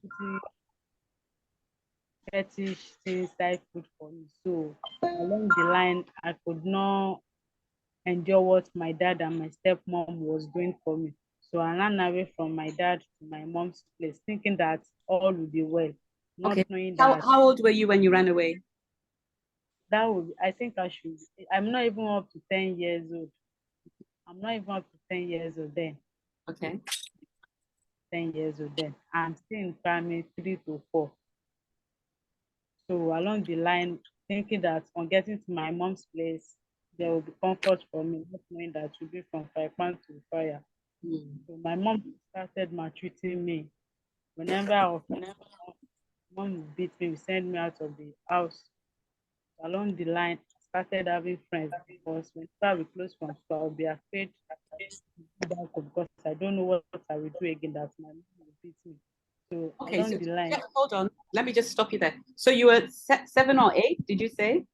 pretty fetish things type food for me. So along the line, I could not endure what my dad and my stepmom was doing for me. So I ran away from my dad to my mom's place, thinking that all would be well, not Okay. knowing How that how old were you when you ran away? that would, I think I should, I'm not even up to 10 years old. I'm not even up to 10 years old then. Okay. 10 years old then. I'm still in primary 3 to 4. So along the line, thinking that on getting to my mom's place, there will be comfort for me, not knowing that to be from fire pan to fire. Hmm. So my mom started maltreating me. Whenever I offend, mom would beat me, would send me out of the house. Along the line, I started having friends because whenever we close from school, I'll be afraid to go back home because I don't know what I will do again that my mom will beat me. So Okay, along so the line, hold on. Let me just stop you there. So you were 7 or 8, did you say?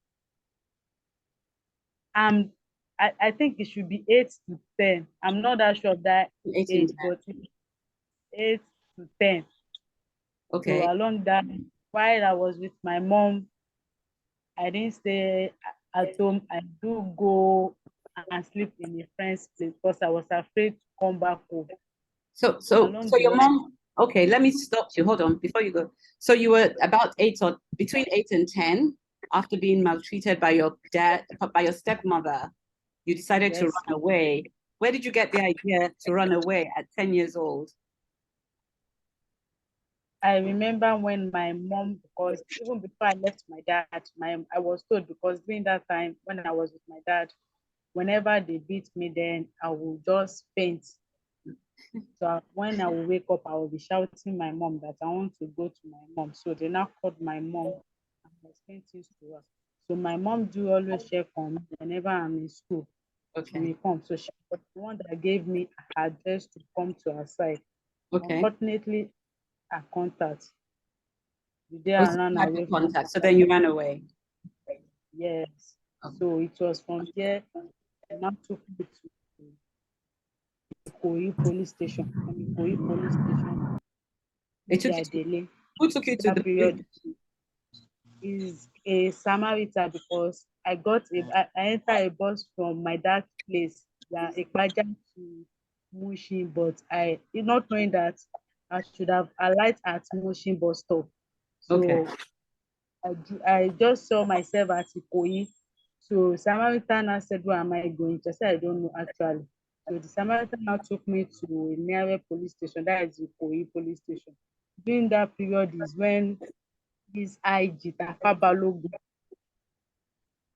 I'm I think it should be 8 to 10. I'm not that sure of that 18. age, but 8 to 10. So Okay. along that, while I was with my mom, I didn't stay at home. I do go and sleep in a friend's place because I was afraid to come back home. So So so along so the your line, mom, okay, let me stop you. Hold on before you go. So you were about 8 or between 8 and 10 after being maltreated by your dad, by your stepmother. You decided to yes, run away. Where did you get the idea to run away at 10 years old? I remember when my mom, because even before I left my dad, I was told because during that time when I was with my dad, whenever they beat me, then I will just faint. So when I will wake up, I will be shouting my mom that I want to go to my mom. So they now called my mom and explained things to her. So my mom do always check on me whenever I'm in school. She Okay. may come. So she was the one that gave me her address to come to her side. Okay. Unfortunately, her contact. The day Oh, I so ran you had the away from contact. So her. then you ran away. Yes. Okay. So it was from there. They now took me to Ikoyi police station. From Ikoyi police station, They took you to, Adele. who took you to That the police period station? is a Samaritan because I entered a bus from my dad's place, yeah, Ekpaja to Mushin, but I did not knowing that I should have alighted at Mushin bus stop. Okay. So I just saw myself at Ikoyi. So Samaritan now said, "Where am I going?" I said, "I don't know actually." So the Samaritan now took me to a nearest police station, that is Ikoyi police station. During that period is when this IG Tafa Balogun,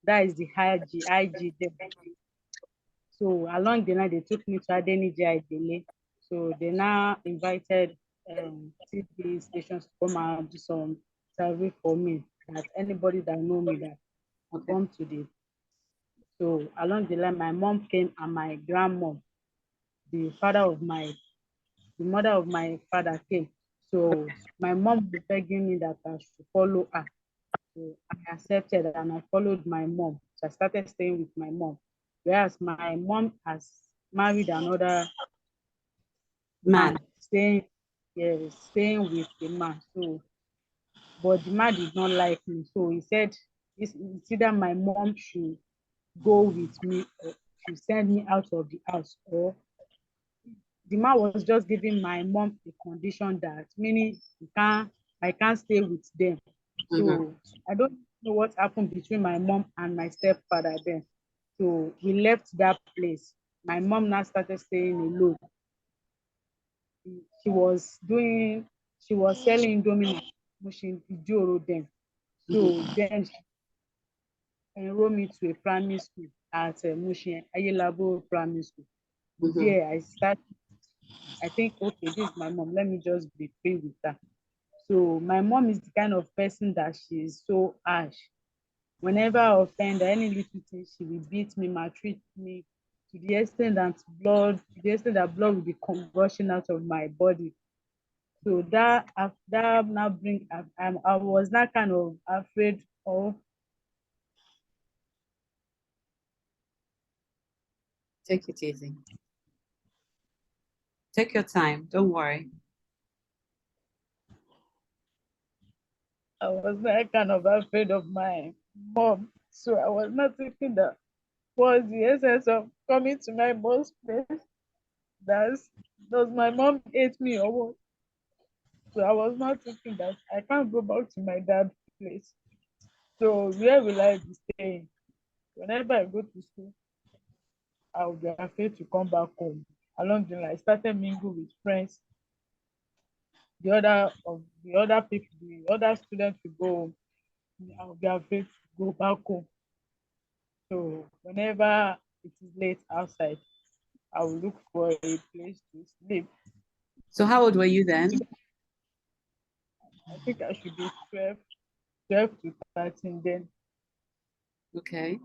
that is the IG there. So along the line, they took me to Adeniji Idele. So they now invited TV stations to come and do some survey for me. That anybody that know me that Okay. come to the. So along the line, my mom came and my grandmom, the father of my, the mother of my father came. So my mom was begging me that I should follow her. So I accepted and I followed my mom. So I started staying with my mom. Whereas my mom has married another Man. man, staying with the man. So, but the man did not like me. So he said it's either my mom should go with me or should send me out of the house, or the man was just giving my mom a condition that meaning I can't stay with them. Mm-hmm. So I don't know what happened between my mom and my stepfather then. So we left that place. My mom now started staying alone. She was doing, she was selling Indomie Mushin Ijoro then. So Mm-hmm. then she enrolled me to a primary school at Mushin Ayelabo Primary School. Mm-hmm. There I started, I think, okay, this is my mom. Let me just be free with her. So my mom is the kind of person that she is so harsh. Whenever I offend her, any little thing, she will beat me, maltreat me to the extent that blood will be gushing out of my body. So that now bring I was not kind of afraid of. Take it easy. Take your time. Don't worry. I was not kind of afraid of my mom. So I was not thinking that was the essence of coming to my mom's place. That's does my mom hate me or what? So I was not thinking that I can't go back to my dad's place. So where will I be staying? Whenever I go to school, I will be afraid to come back home. Along the line, I started mingle with friends. The other people, the other students will go home. I will be afraid to go back home. So whenever it is late outside, I will look for a place to sleep. So how old were you then? I think I should be 12 to 13 then. Okay.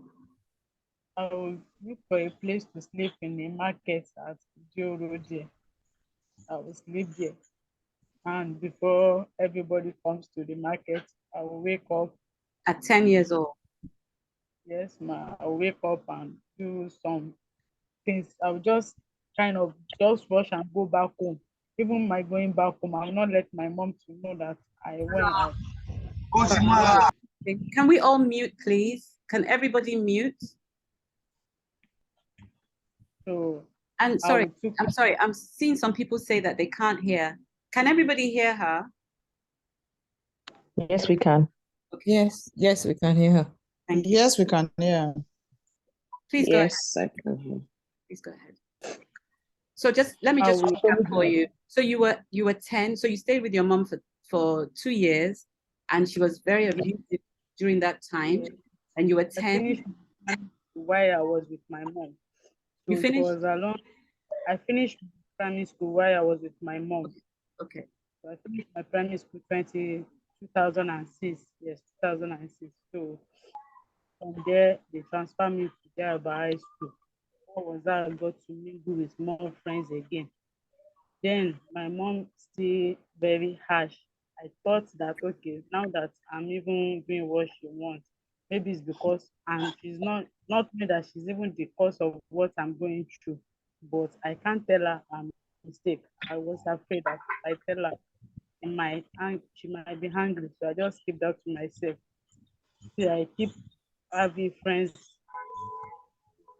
I will look for a place to sleep in the market at Joe Road there. I will sleep there. And before everybody comes to the market, I will wake up. At 10 years old. Yes, ma. I'll wake up and do some things. I'll just kind of just rush and go back home. Even my going back home, I will not let my mom to know that I went out. Can we all mute, please? Can everybody mute? So And sorry, took I'm sorry. I'm seeing some people say that they can't hear. Can everybody hear her? Yes, we can. Okay. Yes, we can hear her. Thank you. Yes, we can hear her. Please go ahead. Yes, I can hear. Please go ahead. So just let me just recap for you. So you were 10. So you stayed with your mom for 2 years, and she was very abusive during that time. And you were 10. I finished while I was with my mom. So You finished? it was alone. I finished primary school while I was with my mom. Okay. So I finished my primary school 2006. Yes, 2006. So from there, they transferred me to Garba High School. What was that? I got to mingle with more friends again. Then my mom still very harsh. I thought that okay, now that I'm even doing what she wants, maybe it's because and she's not me that she's even the cause of what I'm going through. But I can't tell her I'm mistake. I was afraid that if I tell her she might be angry. So I just keep that to myself. See, I keep having friends,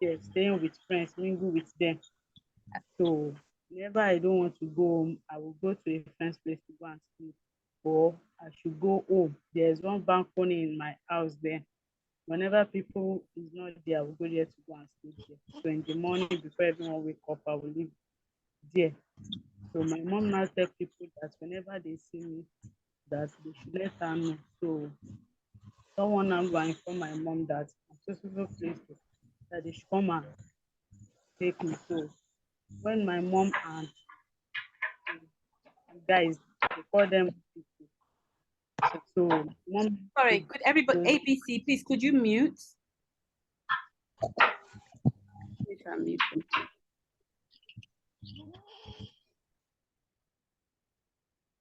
yeah, staying with friends, mingle with them. So whenever I don't want to go home, I will go to a friend's place to go and sleep. Or I should go home. There's one balcony in my house there. Whenever people is not there, I will go there to go and sleep there. So in the morning before everyone wake up, I will leave there. So my mom now tell people that whenever they see me, that they should let her know. So someone now go and inform my mom that I'm so place that they should come and take me. So when my mom and guys, they call them people. So mom. Sorry, could everybody, ABC, please, could you mute?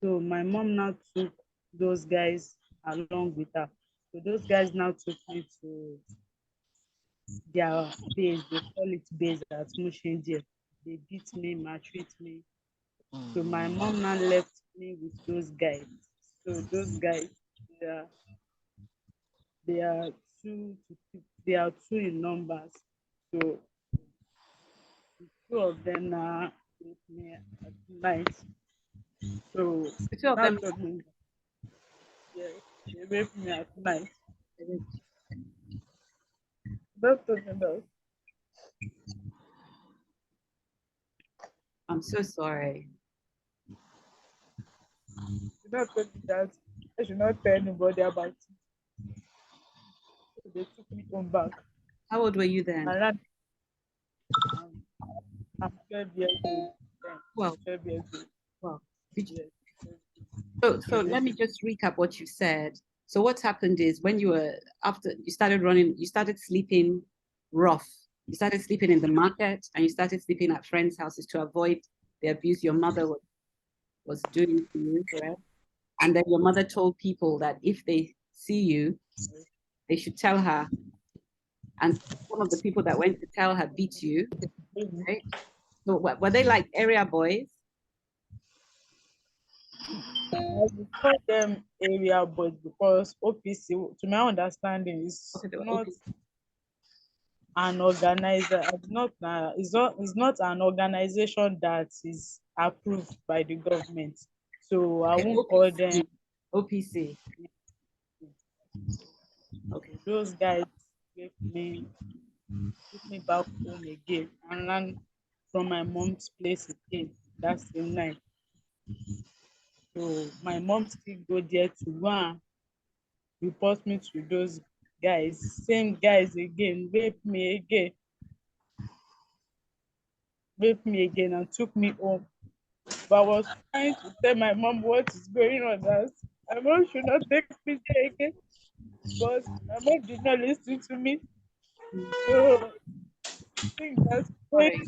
So my mom now took those guys along with her. So those guys now took me to their base. They call it base at Mushindia. They beat me, maltreat me. So my mom now left me with those guys. So those guys, they are they are two in numbers. So two of them are with me at night. So The two of them. Yeah, they raped me at night. Don't talk about. I'm so sorry. You not tell me that I should not tell anybody about it. So they took me home back. How old were you then? I'm 12 years old. Well, 12 years old. Well, so let me just recap what you said. So what happened is when you were after you started running, you started sleeping rough. You started sleeping in the market and you started sleeping at friends' houses to avoid the abuse your mother was doing to you, correct? And then your mother told people that if they see you, they should tell her. And some of the people that went to tell her beat you, right? So were they like area boys? will call them area boys because OPC, to my understanding, is Okay, they were not OPC. an organizer. It's not an organization that is approved by the government. So I Okay, won't call them. OPC. OPC. Okay. Those guys gave me took me back home again and ran from my mom's place again that same night. So my mom still go there to go and report me to those guys. Same guys again, raped me again and took me home. But I was trying to tell my mom what is going on, that my mom should not take me there again. But my mom did not listen to me. So I think that's why. Sorry.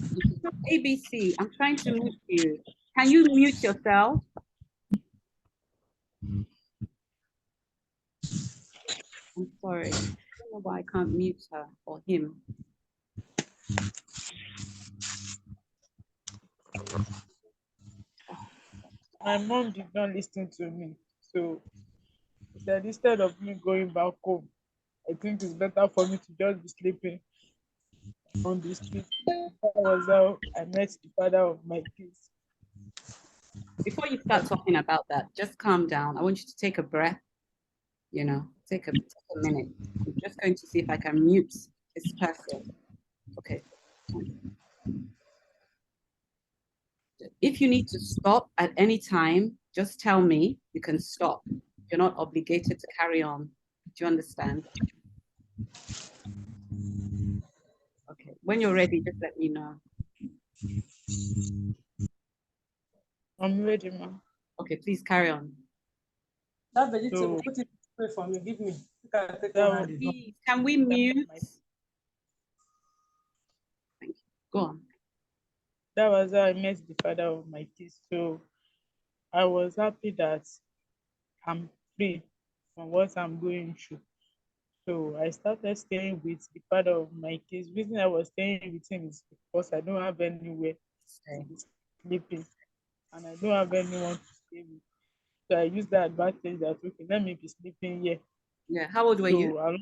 ABC, I'm trying to mute you. Can you mute yourself? I'm sorry. I don't know why I can't mute her or him. My mom did not listen to me. So he said instead of me going back home, I think it's better for me to just be sleeping on the street. That was how I met the father of my kids. Before you start talking about that, just calm down. I want you to take a breath, take a minute. I'm just going to see if I can mute this person. Okay. If you need to stop at any time, just tell me. You can stop. You're not obligated to carry on. Do you understand? Okay. When you're ready, just let me know. I'm ready, ma. Okay, please carry on. That vegetable, So put it away for me. Give me. You can take that one was, hand. Please, can we mute? Thank you. Go on. that was how I met the father of my kids. So I was happy that I'm free from what I'm going through. So I started staying with the father of my kids. The reason I was staying with him is because I don't have anywhere to be sleeping and I don't have anyone to stay with. So I used the advantage that okay, let me be sleeping here. Yeah. How old were you? So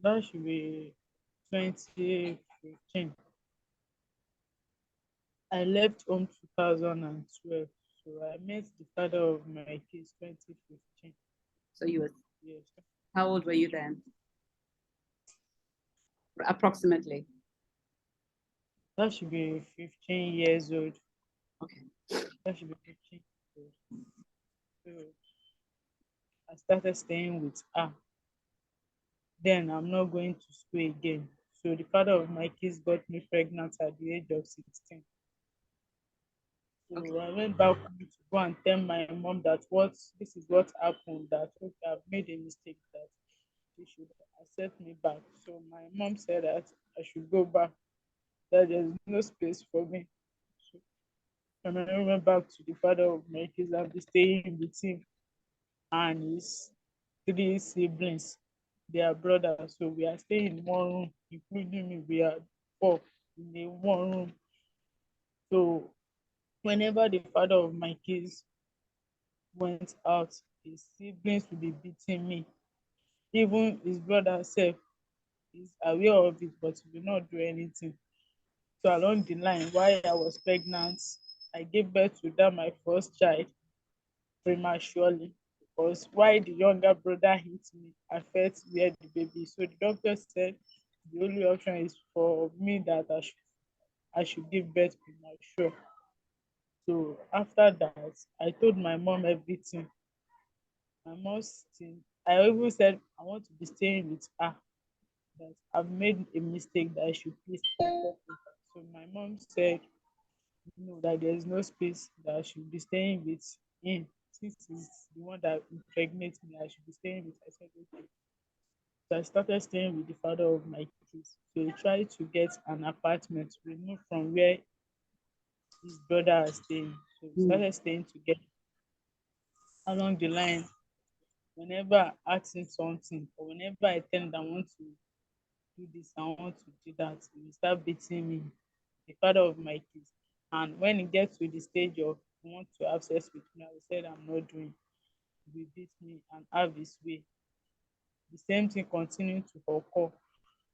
that should be 2015. I left home 2012. So I met the father of my kids 2015. So you were, Yes. how old were you then? Approximately. That should be 15 years old. Okay. That should be 15 years old. So I started staying with her. Then I'm not going to school again. So the father of my kids got me pregnant at the age of 16. So Okay. I went back home to go and tell my mom that this is what happened, that okay, I've made a mistake, that she should accept me back. So my mom said that I should go back, that there's no space for me. So when I went back to the father of my kids, I'll be staying with him and his three siblings. They are brothers. So we are staying in one room, including me. We are four in a one room. So whenever the father of my kids went out, his siblings will be beating me. Even his brother self is aware of it, but he will not do anything. So along the line, while I was pregnant, I gave birth to that my first child prematurely because while the younger brother hit me, I felt where the baby. So the doctor said the only option is for me that I should give birth premature. So after that, I told my mom everything. My mom still, I even said I want to be staying with her, that I've made a mistake, that I should please step with her. So my mom said no, that there's no space, that I should be staying with him. Since he's the one that impregnates me, I should be staying with. I said okay. So I started staying with the father of my kids. So he tried to get an apartment removed from where his brother is staying. So we started staying together. Along the line, whenever I ask him something or whenever I tell him that I want to do this, I want to do that, he will start beating me, the father of my kids. And when it gets to the stage of want to have sex with me, I will say I'm not doing. He will beat me and have his way. The same thing continuing to occur.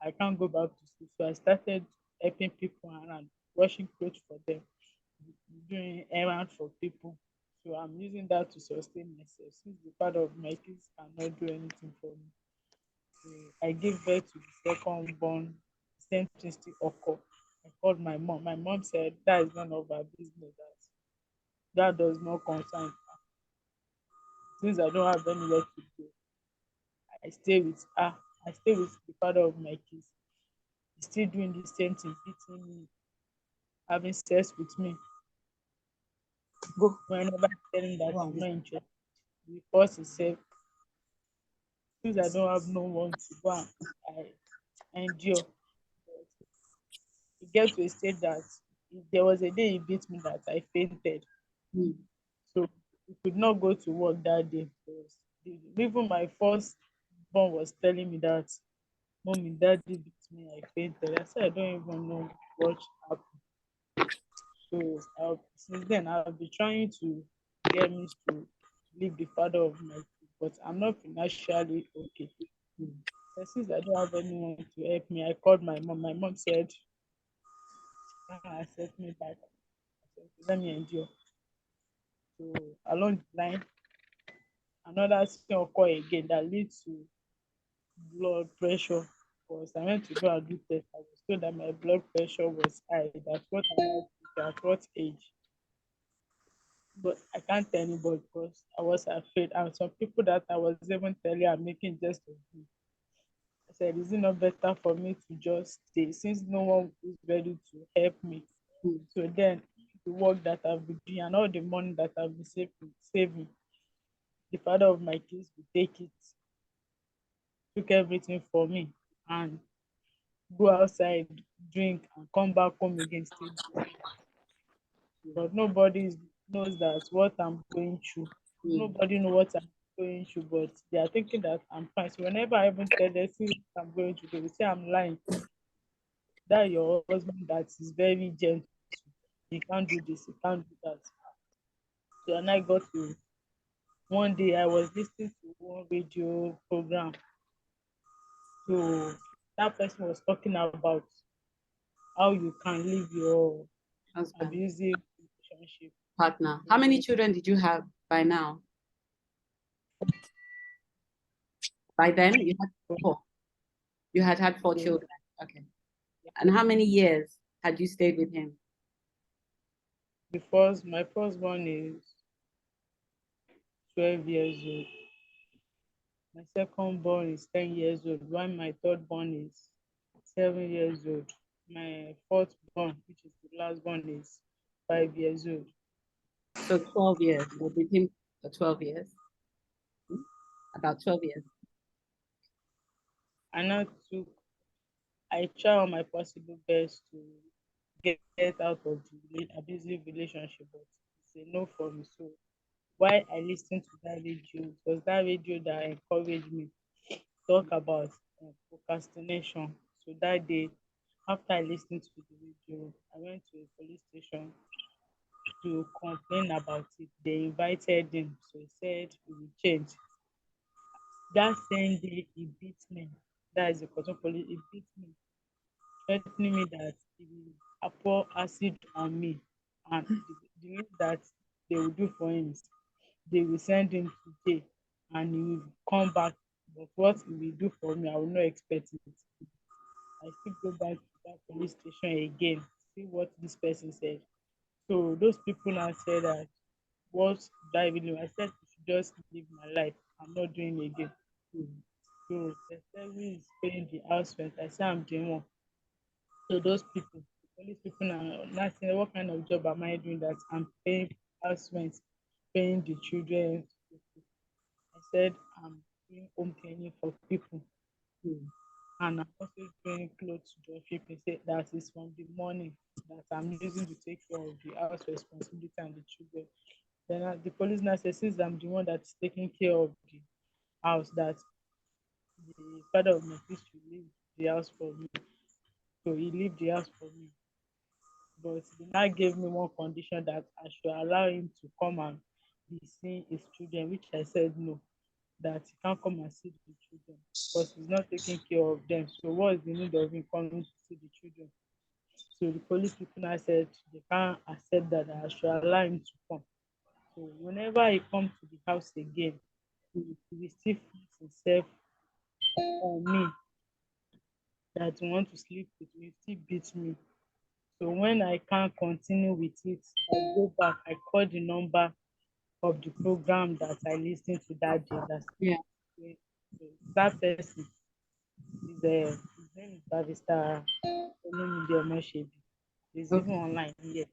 I can't go back to school. So I started helping people around, washing clothes for them, doing errands for people. So I'm using that to sustain myself since the father of my kids cannot do anything for me. So I gave birth to the second born. The same thing still occur. I called my mom. My mom said that is none of her business. That does not concern her. Since I don't have anywhere to go, I stay with her. I stay with the father of my kids. He's still doing the same thing, beating me, having sex with me. Go. Whenever I tell him that Go I'm and not interested, he force himself. Since I don't have no one to go and I endure. It gets to a state that if there was a day he beat me that I fainted. Mm. So we could not go to work that day because even my first born was telling me that mommy, daddy beat me, I fainted. I said I don't even know what happened. So since then I've been trying to get me to leave the father of my kids, but I'm not financially okay. Mm. So since I don't have anyone to help me, I called my mom. My mom said, "Ah, accept me back. I said, "Okay, let me endure." So along the line, another thing occur again that leads to blood pressure. Because I went to go and do test. I was told that my blood pressure was high. That's what I had at what age. But I can't tell anybody because I was afraid. And some people that I was even telling are making jest of me. I said, is it not better for me to just stay since no one is ready to help me? Mm. So then the work that I've been doing and all the money that I've been saving, the father of my kids will take it, took everything for me and go outside, drink and come back home again, stay busy. But nobody knows that what I'm going through. Mm. Nobody knows what I'm going through, but they are thinking that I'm fine. So whenever I even tell them, see what I'm going through, they will say I'm lying. That your husband that is very gentle. He can't do this, he can't do that. So and I got to one day I was listening to one radio program. So that person was talking about how you can leave your Husband, abusive relationship. partner. How many children did you have by now? By then, you had four. You had four Yeah. children. Okay. And how many years had you stayed with him? My first one is 12 years old. My second born is 10 years old. While my third born is 7 years old. My fourth born, which is the last born, is 5 years old. So 12 years. You were with him for 12 years. Hmm? About 12 years. And I try all my possible best to get out of the abusive relationship, but it's a no for me. So why I listened to that radio, it was that radio that encouraged me talk about procrastination. So that day, after I listened to the radio, I went to a police station to complain about it. They invited him, so he said he will change. That same day, he beat me. That is the cotton police. He beat me, threatening me that he will pour acid on me, and the least that they will do for him is they will send him to jail, and he will come back. But what he will do for me, I will not expect it. I still go back to that police station again, see what this person said. So those people now said that what's driving you? I said you should just live my life. I'm not doing it again. So they said who is paying the house rent? I said I'm the one. So those people, the police people now saying what kind of job am I doing that I'm paying house rent, paying the children. I said I'm doing home cleaning for people. Hmm. And I'm also doing clothes dropshipping. Say that is from the money that I'm using to take care of the house responsibility and the children. Then the police now says since I'm the one that's taking care of the house, that the father of my kids should leave the house for me. So he leave the house for me. but they now gave me one condition that I should allow him to come and be seeing his children, which I said no, that he can't come and see the children because he's not taking care of them. So what's the need of him coming to see the children? So the police people now said they can't accept that I should allow him to come. So whenever he comes to the house again, he will still force himself on me that he want to sleep with me, still beat me. So when I can't continue with it, I go back, I call the number of the program that I listened to that day. Yeah. So that person is his name is Barrister Olumide Omoshebi. He's even Okay. online here.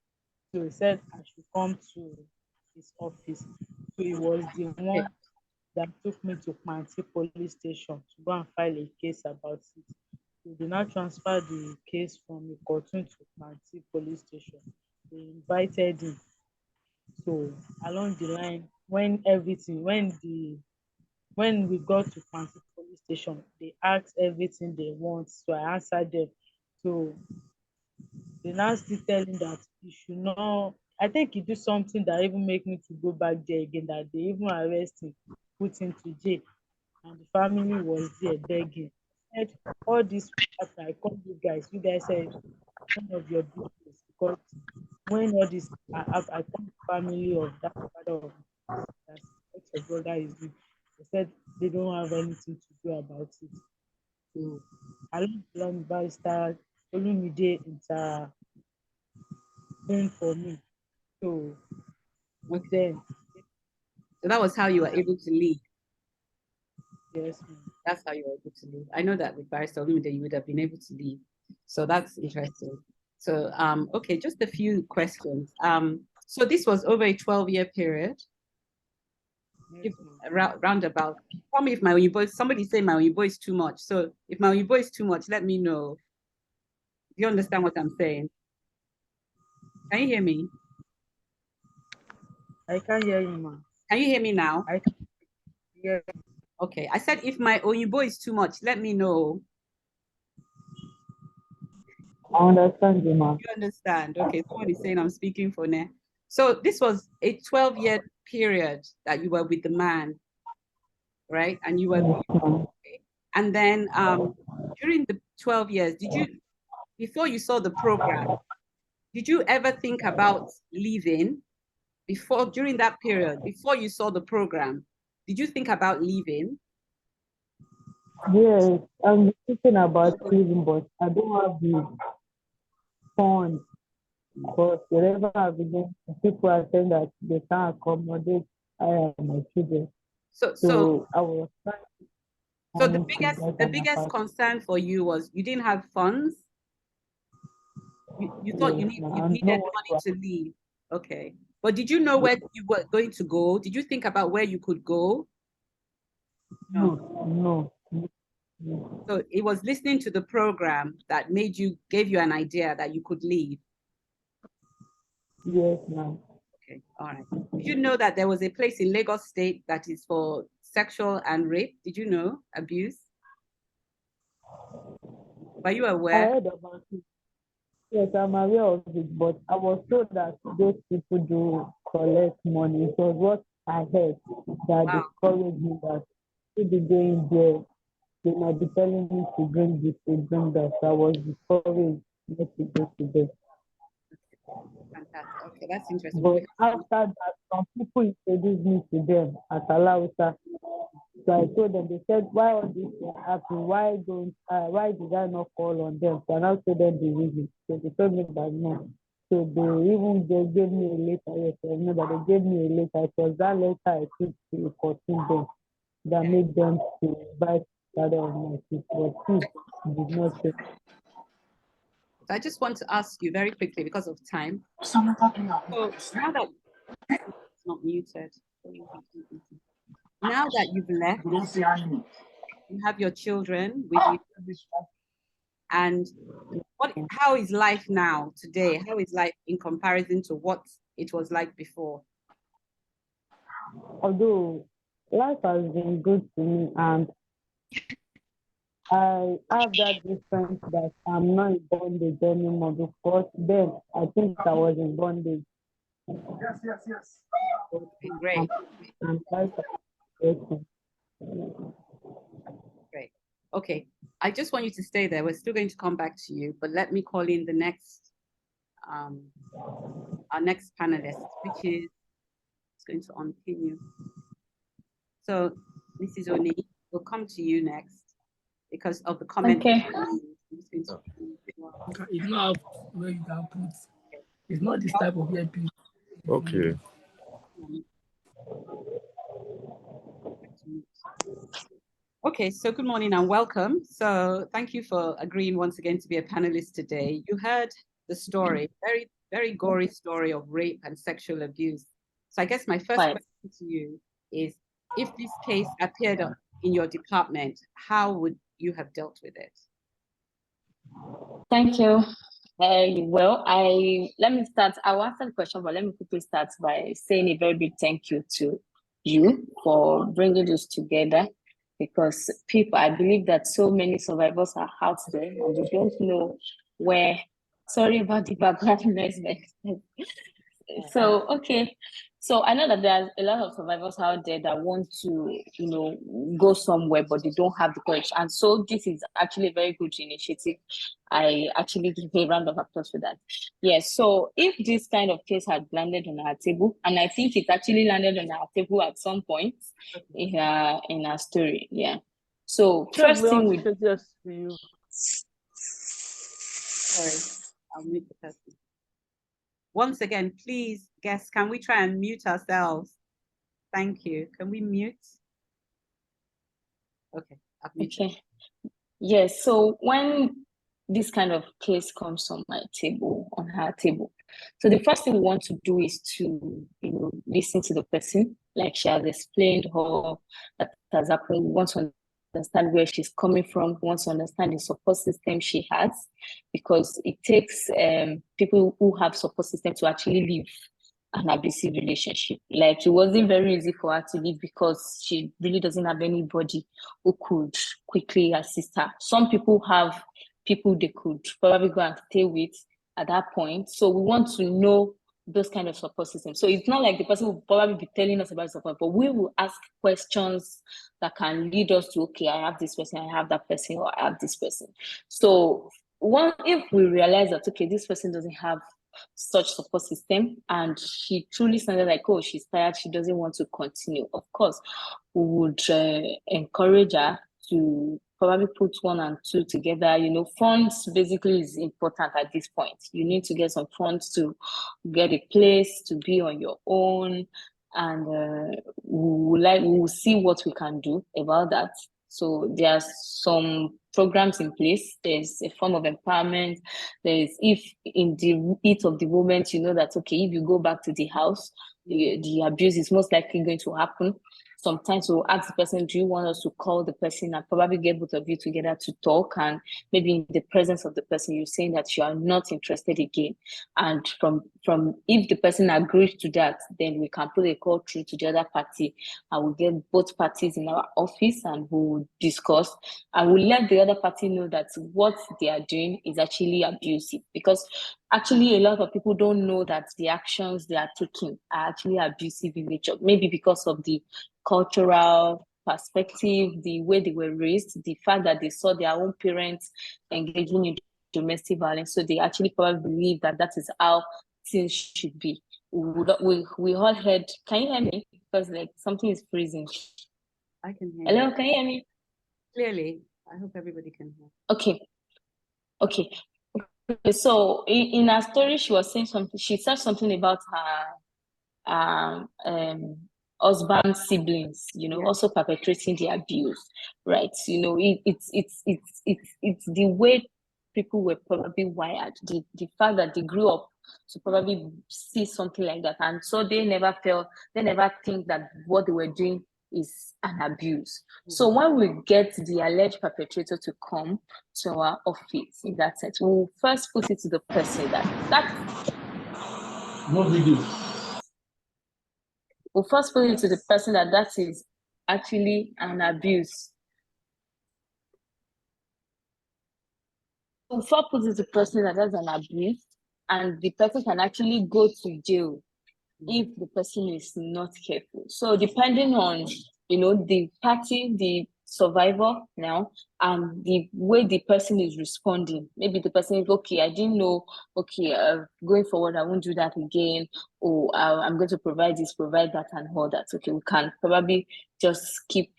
So he said I should come to his office. So he was the Okay. one that took me to Panti police station to go and file a case about it. So they now transfer the case from Ikotun to Panti police station. They invited him. So along the line, when we got to Panti police station, they asked everything they want. So I answered them. So they now still tell him that he should not. I think he do something that even make me to go back there again. That they even arrest him, put him to jail, and the family was there begging. Said all this will happen. I call you guys. You guys said none of your business because when all this I come to family of that father of that's what your brother is doing. They said they don't have anything to do about it. So Along Barrister Olumide intervened for me. So Okay. then So that was how you were able to leave. yes, ma'am. That's how you were able to leave. I know that with Barrister Olumide, you would have been able to leave. So that's interesting. So, okay, just a few questions. So this was over a 12-year period. Yes, Roundabout. Tell me if my Oyibo, somebody say my Oyibo is too much. So if my Oyibo is too much, let me know. Do you understand what I'm saying? Can you hear me? I can hear you, ma'am. Can you hear me now? I can hear. Okay. I said if my Oyibo is too much, let me know. I understand you, ma'am. You understand? Okay. Someone is saying I'm speaking for Ne. So this was a 12-year period that you were with the man, right? And you were, Yes, ma'am. and then during the 12 years, before you saw the program, did you ever think about leaving during that period, before you saw the program? Did you think about leaving? Yes, I'm thinking about leaving, but I don't have the funds. But wherever I've been, going, people are saying that they can't accommodate I and my children. So, so, So I was trying so to the manage to biggest, get the an biggest apartment. concern for you was you didn't have funds. You thought Yes, you ma'am. I needed know money what to leave. Okay. But did you know where you were going to go? Did you think about where you could go? No. no. So it was listening to the program that gave you an idea that you could leave. Yes, ma'am. Okay. All right. Did you know that there was a place in Lagos State that is for sexual and rape? Did you know? Abuse? Were you I aware? heard about it. Yes, I'm aware of it, but I was told that those people do collect money. It was what I heard that Wow. discouraged me that to be going there, they might be telling me to bring this, to bring that. So I was discouraged not to go to them. Fantastic. Okay, that's interesting. But after that, some people introduced me to them at Alausa. So I told them, they said, why all this thing happen? Why did I not call on them? So I now told them the reason. So they told me that no. So they gave me a letter. Yes, I remember they gave me a letter. It was that letter I took to Cotton them that made them to invite father of my sister. But he did not say. So I just want to ask you very quickly because of time. So now that it's not muted, now that you've left, you have your children with you, and how is life now today? How is life in comparison to what it was like before? Although life has been good to me, and I have that difference that I'm not in bondage anymore because then I think I was in bondage. Okay, great. I'm quite grateful. Great. Okay. I just want you to stay there. We're still going to come back to you, but let me call in the next our next panelist, which is going to unpin you. So, Mrs. Oni, we'll come to you next because of the comment. Okay. It's not where you can put. It's not this type of earpiece. Okay. Okay, so good morning and welcome. So thank you for agreeing once again to be a panelist today. You heard the story, very, very gory story of rape and sexual abuse. So I guess my first question to you is, if this case appeared in your department, how would you have dealt with it? Thank you. Well, let me start. I'll answer the question, but let me quickly start by saying a very big thank you to you for bringing this together, because I believe that so many survivors are out there and they don't know where. Sorry about the background noise. So, okay. So I know that there's a lot of survivors out there that want to, go somewhere, but they don't have the courage. And so this is actually a very good initiative. I actually give a round of applause for that. Yes. So if this kind of case had landed on our table, and I think it actually landed on our table at some point in our story. Yeah. So first thing we just for you. Sorry, I'll mute the person. Once again, please, guests, can we try and mute ourselves? Thank you. Can we mute? Okay. Okay. Yes. So when this kind of case comes on our table, so the first thing we want to do is to, listen to the person, like she has explained how that has happened. We want to understand where she's coming from. We want to understand the support system she has, because it takes people who have support system to actually leave an abusive relationship. Like, it wasn't very easy for her to leave because she really doesn't have anybody who could quickly assist her. Some people have people they could probably go and stay with at that point. So we want to know those kind of support systems. So it's not like the person will probably be telling us about support, but we will ask questions that can lead us to, okay, I have this person, I have that person, or I have this person. So if we realize that, okay, this person doesn't have such support system and she truly sounded like, oh, she's tired, she doesn't want to continue, of course, we would encourage her to probably put 1 and 2 together. Funds basically is important at this point. You need to get some funds to get a place to be on your own, and we will see what we can do about that. So there are some programs in place. There's a form of empowerment. If in the heat of the moment, you know that, okay, if you go back to the house, the abuse is most likely going to happen. Sometimes we'll ask the person, do you want us to call the person and probably get both of you together to talk? And maybe in the presence of the person, you're saying that you are not interested again. And from if the person agrees to that, then we can put a call through to the other party. I will get both parties in our office and we'll discuss. I will let the other party know that what they are doing is actually abusive, because actually a lot of people don't know that the actions they are taking are actually abusive in nature, maybe because of the cultural perspective, the way they were raised, the fact that they saw their own parents engaging in domestic violence. So they actually probably believe that that is how things should be. We all heard, can you hear me? Because like something is freezing. I can hear Hello, you. can you hear me? Clearly. I hope everybody can hear. Okay. So in her story, she was saying something. She said something about her husband siblings, also perpetrating the abuse, right? It's the way people were probably wired, the fact that they grew up to probably see something like that, and so they never think that what they were doing is an abuse. So when we get the alleged perpetrator to come to our office, in that sense, we'll first put it to the person that No video. we'll first put it to the person that is actually an abuse. before put it to person that has an abuse, and the person can actually go to jail if the person is not careful. So depending on, the party, the survivor now, and the way the person is responding. Maybe the person is, okay, I didn't know, okay, going forward, I won't do that again, or I'm going to provide this, provide that, and all that. Okay, we can probably just keep,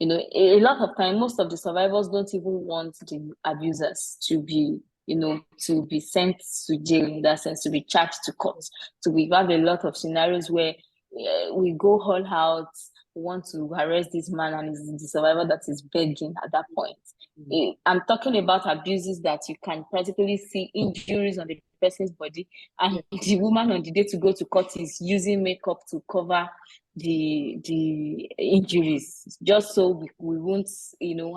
a lot of time, most of the survivors don't even want the abusers to be, to be sent to jail, in that sense, to be charged to court. So we have a lot of scenarios where we go all out, want to arrest this man, and it's the survivor that is begging at that point. I'm talking about abuses that you can practically see injuries on the person's body, and the woman on the day to go to court is using makeup to cover the injuries, just so we won't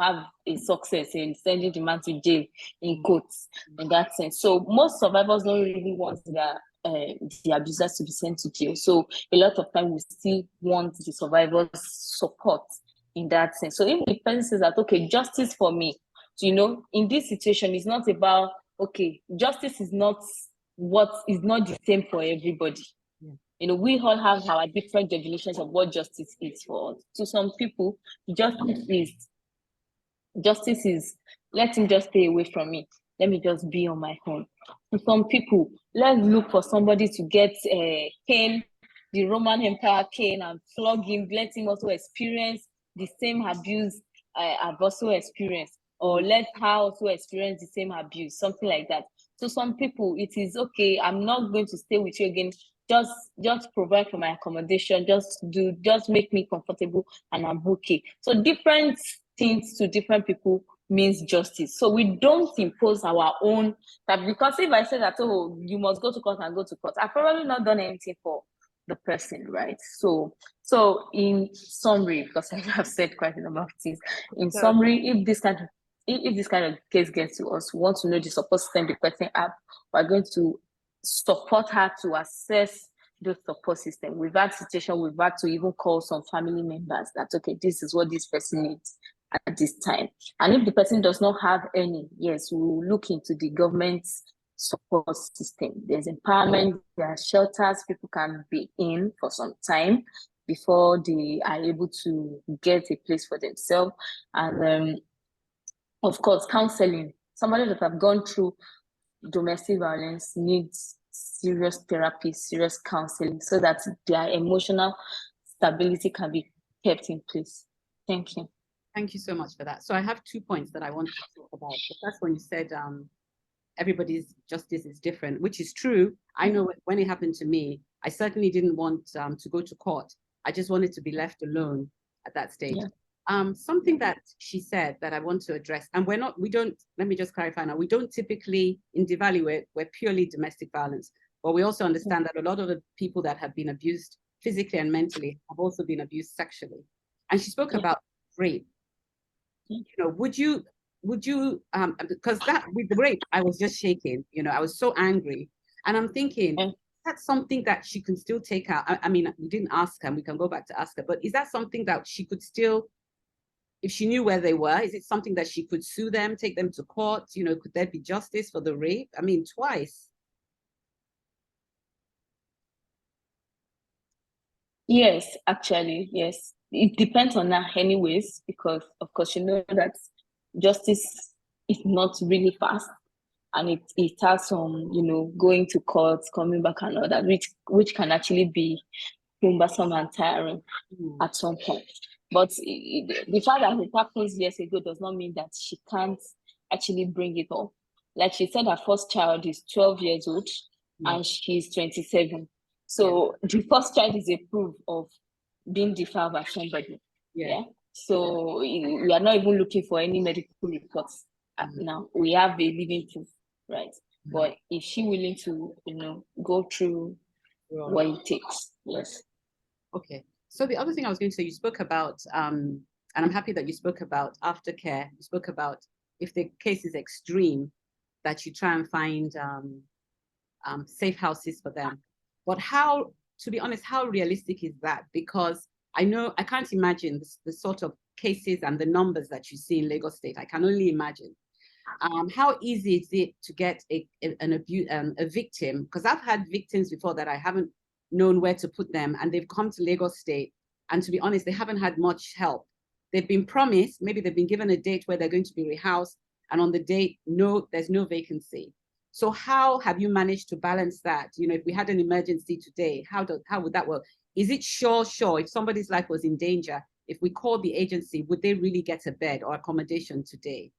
have a success in sending the man to jail, in quotes, in that sense. So most survivors don't really want the abusers to be sent to jail. So a lot of time we still want the survivors' support in that sense. So if the person says that, okay, justice for me, so, in this situation, it's not about, okay, justice is not the same for everybody. We all have our different definitions of what justice is for us. To some people, justice is let him just stay away from me. Let me just be on my own. To some people, let's look for somebody to get Cain, the Roman Empire Cain, and flog him, let him also experience the same abuse I've also experienced, or let her also experience the same abuse, something like that. To some people, it is okay, I'm not going to stay with you again. Just provide for my accommodation, just make me comfortable, and I'm okay. So different things to different people means justice. So we don't impose our own, that because if I say that, oh, you must go to court and go to court, I've probably not done anything for the person, right? So in summary, because I have said quite a number of things, in summary, if this kind of case gets to us, we want to know the support system the person have, we're going to support her to assess the support system. We've had situation, we've had to even call some family members that, okay, this is what this person needs at this time. And if the person does not have any, yes, we will look into the government's support system. There's empowerment, there are shelters people can be in for some time before they are able to get a place for themselves. And of course, counseling. Somebody that have gone through domestic violence needs serious therapy, serious counseling, so that their emotional stability can be kept in place. Thank you. Thank you so much for that. So I have 2 points that I want to talk about. The first one, you said everybody's justice is different, which is true. I know when it happened to me, I certainly didn't want to go to court. I just wanted to be left alone at that stage. Yeah. Something that she said that I want to address, and let me just clarify now, we don't typically, in DVALI, we're purely domestic violence, but we also understand that a lot of the people that have been abused physically and mentally have also been abused sexually. And she spoke about rape. Would you, because that with the rape, I was just shaking, I was so angry. And I'm thinking, that's something that she can still take out. I mean, we didn't ask her, and we can go back to ask her, but is that something that she could still, if she knew where they were, is it something that she could sue them, take them to court? Could there be justice for the rape? I mean, twice. Yes, actually, yes. It depends on her anyways, because of course that justice is not really fast, and it has some, going to court, coming back and all that, which can actually be cumbersome and tiring at some point. But the fact that it happens years ago does not mean that she can't actually bring it up. Like she said, her first child is 12 years old and she's 27. So the first child is a proof of being defiled by somebody. Yeah. So we are not even looking for any medical reports now. We have a living proof, right? But is she willing to, go through what it takes? Yes. Okay. So the other thing I was going to say, you spoke about, and I'm happy that you spoke about aftercare. You spoke about if the case is extreme, that you try and find safe houses for them. But how, to be honest, how realistic is that? Because I can't imagine the sort of cases and the numbers that you see in Lagos State. I can only imagine. How easy is it to get a victim? Because I've had victims before that I haven't known where to put them, and they've come to Lagos State, and to be honest, they haven't had much help. They've been promised, maybe they've been given a date where they're going to be rehoused, and on the date, no, there's no vacancy. So how have you managed to balance that? You know, if we had an emergency today, how would that work? Is it sure, if somebody's life was in danger, if we called the agency, would they really get a bed or accommodation today?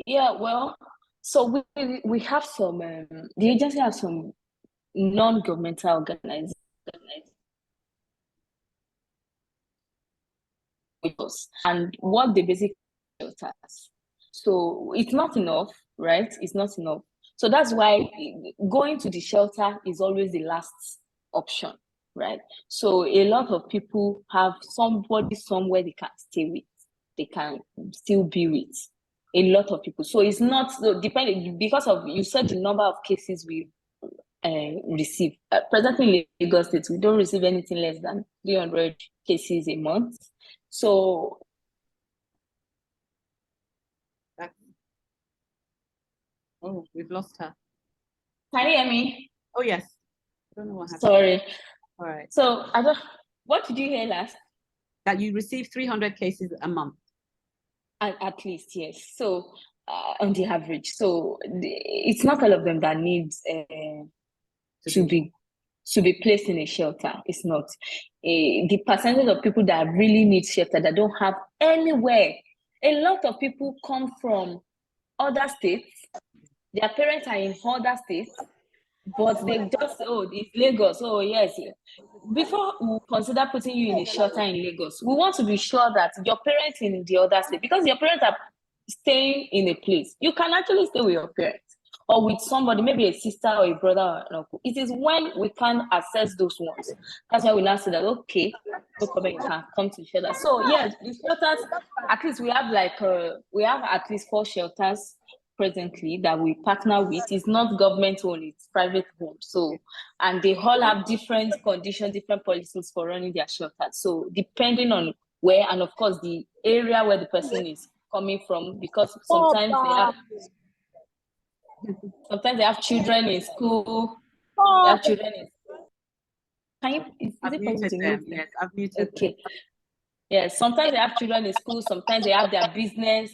Yeah, well, so we have some, the agency has some non-governmental organizations, and what they basically shelters. So it's not enough, right? It's not enough. So that's why going to the shelter is always the last option, right? So a lot of people have somebody somewhere they can stay with, they can still be with. A lot of people. So it's not depending, because of, you said the number of cases we receive. Presently in Lagos State, we don't receive anything less than 300 cases a month. So oh, we've lost her. can you hear me? Oh yes. I don't know what happened. Sorry. All right. So what did you hear last? That you receive 300 cases a month. At least, yes. So on the average, so it's not all of them that needs to be placed in a shelter. It's not. The percentage of people that really need shelter, that don't have anywhere. A lot of people come from other states. Their parents are in other states, but they just, oh, it's Lagos. Oh, yes. Before we consider putting you in a shelter in Lagos, we want to be sure that your parents in the other state, because your parents are staying in a place, you can actually stay with your parents or with somebody, maybe a sister or a brother or an uncle. It is when we can assess those ones. That's why we now say that, okay, no problem, you can come to shelter. So yes, the shelters, at least we have at least 4 shelters presently that we partner with. It's not government owned, it's private owned. So, and they all have different conditions, different policies for running their shelters. So depending on where, and of course the area where the person is coming from, because sometimes they have children in school. They have children in. Can you? Is it possible to mute them? Yes, I've muted. Okay. Yes, sometimes they have children in school. Sometimes they have their business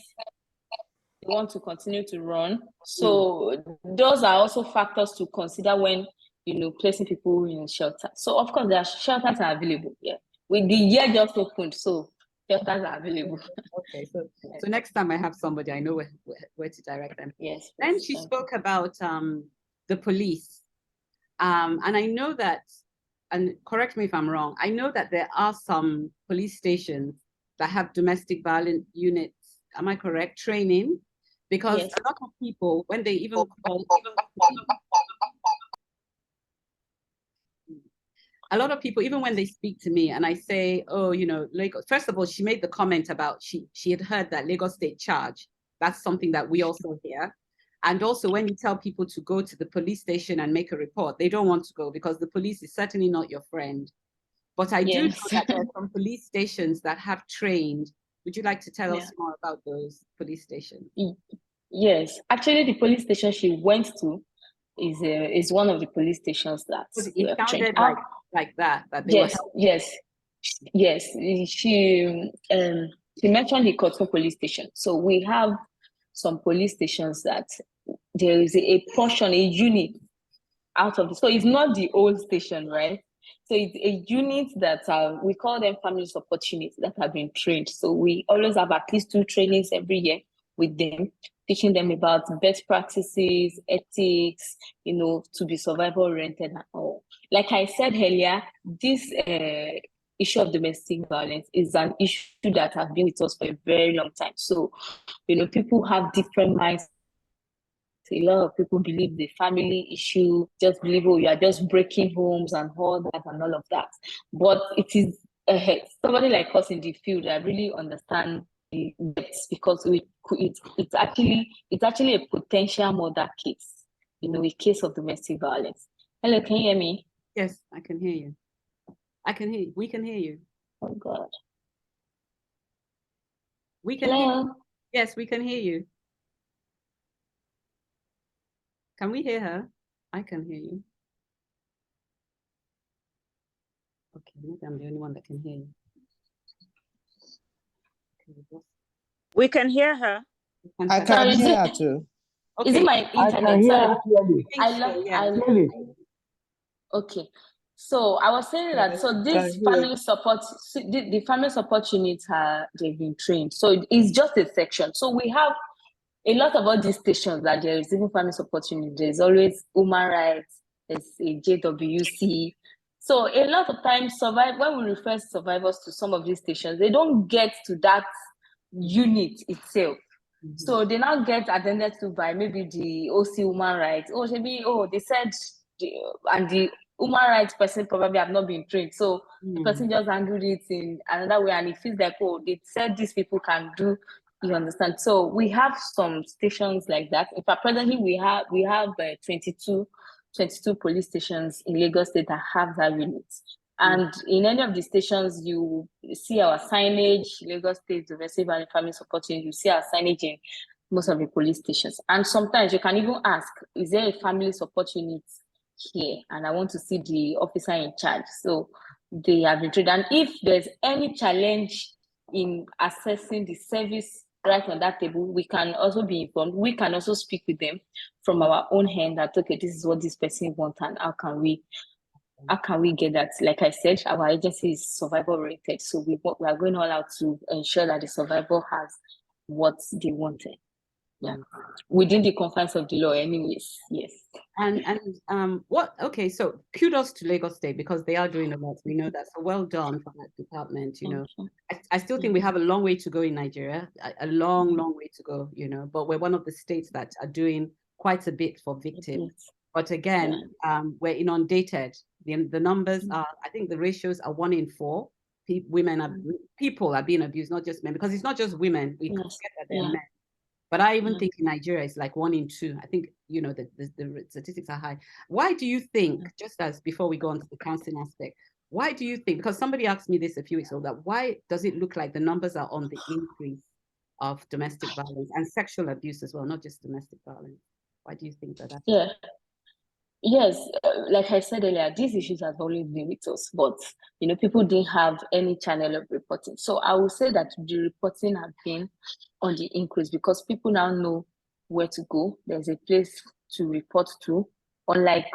they want to continue to run. So those are also factors to consider when placing people in shelter. So of course, there are shelters are available. Yeah, with the year just opened, so shelters are available. Okay, so next time I have somebody, I know where to direct them. Yes. Then she spoke about the police, and I know that, and correct me if I'm wrong, I know that there are some police stations that have domestic violence units. Am I correct? Training, because a lot of people, when they even call, a lot of people, even when they speak to me and I say, oh, Lagos, first of all, she made the comment about she had heard that Lagos State charge. That's something that we also hear. And also when you tell people to go to the police station and make a report, they don't want to go because the police is certainly not your friend. But I do know that there are some police stations that have trained. Would you like to tell us more about those police stations? Yes, actually the police station she went to is one of the police stations that it sounded like that they were yes. She mentioned the Koto police station. So we have some police stations that there is a portion, a unit out of it. So it's not the old station, right? So it's a unit that we call them family support units that have been trained. So we always have at least 2 trainings every year with them, teaching them about best practices, ethics, to be survival oriented and all. Like I said earlier, this issue of domestic violence is an issue that has been with us for a very long time. So, people have different minds. A lot of people believe the family issue, just believe, oh, you are just breaking homes and all that and all of that. But it is somebody like us in the field that really understand the depths, because it's actually a potential murder case, a case of domestic violence. Hello, can you hear me? Yes, I can hear you. I can hear you. We can hear you. Oh God. We can hear Hello. Yes, we can hear you. Can we hear her? I can hear you. Okay, maybe I'm the only one that can hear you. Okay, We can hear her. I Sorry, can is hear her it too. is it Okay, my I internet? can hear Sorry. her clearly. I love I Clearly. Okay. So I was saying that so this Can hear. family support the family support units they've been trained. So it's just a section. So we have a lot of all these stations that there is even family support unit. There's always human rights, there's a JWC. So a lot of times when we refer survivors to some of these stations, they don't get to that unit itself. So they now get attended to by maybe the OC human rights. Oh, maybe they said and the human rights person probably have not been trained. So the person just handled it in another way, and it feels like, oh, they said these people can do. You understand? So we have some stations like that. In fact, presently we have 22 police stations in Lagos State that have that unit. And in any of the stations, you see our signage, Lagos State Domestic Violence and Family Support Unit, you see our signage in most of the police stations. And sometimes you can even ask, is there a family support unit here? And I want to see the officer in charge. So they have been trained. And if there's any challenge in assessing the service right on that table, we can also be informed. We can also speak with them from our own hand that, okay, this is what this person wants and how can we get that? Like I said, our agency is survival oriented. So we are going all out to ensure that the survivor has what they wanted. Yeah. Within the confines of the law anyways. Yes. Okay, so kudos to Lagos State because they are doing a lot. We know that. So well done for that department, you know. I still think we have a long way to go in Nigeria, a long way to go, you know, but we're one of the states that are doing quite a bit for victims. But again, we're inundated. The numbers are, I think the ratios are 1 in 4. People are being abused, not just men, because it's not just women. We forget that they're men. But I even think in Nigeria, it's like 1 in 2. I think, you know, the statistics are high. Why do you think, just as before we go on to the counseling aspect, why do you think, because somebody asked me this a few weeks ago, that why does it look like the numbers are on the increase of domestic violence and sexual abuse as well, not just domestic violence? Why do you think that? Yes, like I said earlier, these issues have always been with us, but you know, people didn't have any channel of reporting. So I would say that the reporting has been on the increase because people now know where to go. There's a place to report to. Unlike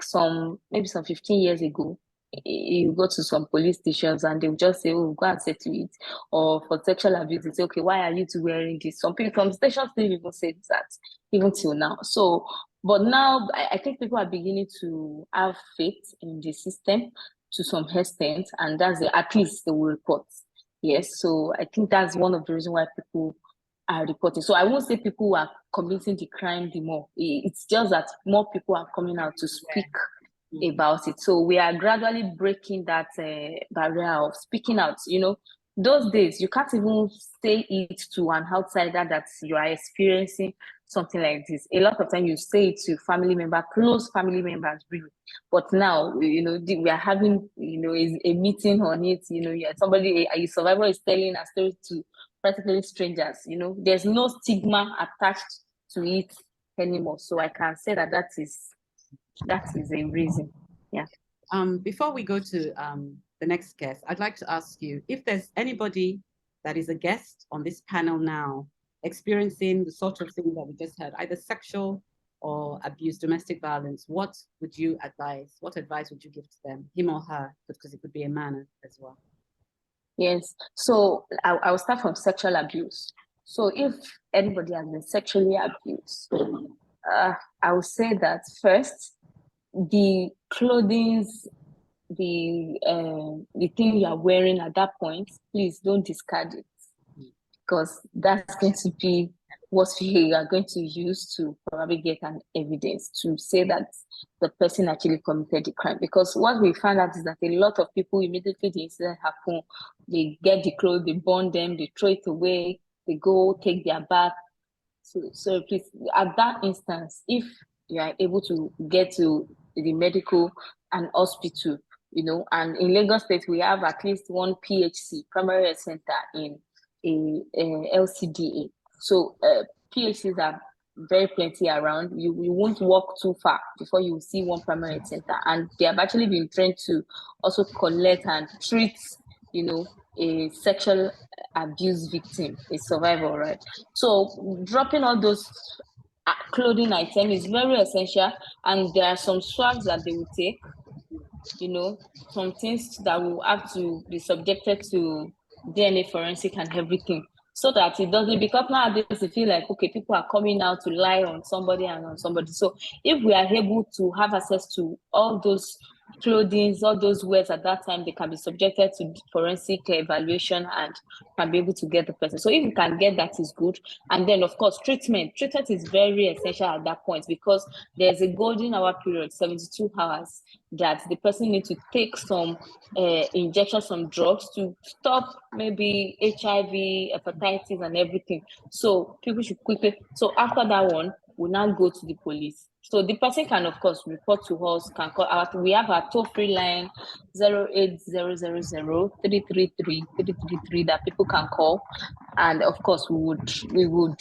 maybe some 15 years ago, you go to some police stations and they'll just say, oh, go and settle it. Or for sexual abuse, they say, okay, why are you two wearing this? Some stations still even say that, even till now. So but now I think people are beginning to have faith in the system to some extent, and at least they will report. Yes, so I think that's one of the reasons why people are reporting. So I won't say people are committing the crime the more. It's just that more people are coming out to speak about it. So we are gradually breaking that barrier of speaking out. You know, those days you can't even say it to an outsider that you are experiencing something like this. A lot of time you say it to close family members, really. But now, you know, we are having, you know, a meeting on it. You know, a survivor is telling a story to practically strangers. You know, there's no stigma attached to it anymore. So I can say that is a reason. Yeah. Before we go to the next guest, I'd like to ask you if there's anybody that is a guest on this panel now experiencing the sort of thing that we just heard, either sexual or abuse, domestic violence, what would you advise? What advice would you give to them, him or her, because it could be a man as well? Yes. So I will start from sexual abuse. So if anybody has been sexually abused, I would say that first, the clothing, the thing you are wearing at that point, please don't discard it, because that's going to be what you are going to use to probably get an evidence to say that the person actually committed the crime. Because what we found out is that a lot of people, immediately the incident happen, they get the clothes, they burn them, they throw it away, they go take their bath. So please, at that instance, if you are able to get to the medical and hospital, you know, and in Lagos State, we have at least one PHC, primary health center in a LCDA. So PHCs are very plenty around. You won't walk too far before you see one primary health center, and they have actually been trained to also collect and treat, a sexual abuse victim, a survivor, right? So dropping all those clothing items is very essential, and there are some swabs that they will take, some things that will have to be subjected to DNA forensic and everything, so that it doesn't, because nowadays you feel like, okay, people are coming out to lie on somebody and on somebody. So if we are able to have access to all those clothing, all those wears at that time, they can be subjected to forensic evaluation and can be able to get the person. So if you can get that, is good. And then of course treatment is very essential at that point, because there's a golden hour period, 72 hours, that the person needs to take some injections, some drugs to stop maybe HIV, hepatitis and everything. So people should quickly, so after that one, we now go to the police. So the person can, of course, report to us, can call out. We have our toll-free line 08000 333 333 that people can call. And of course, we would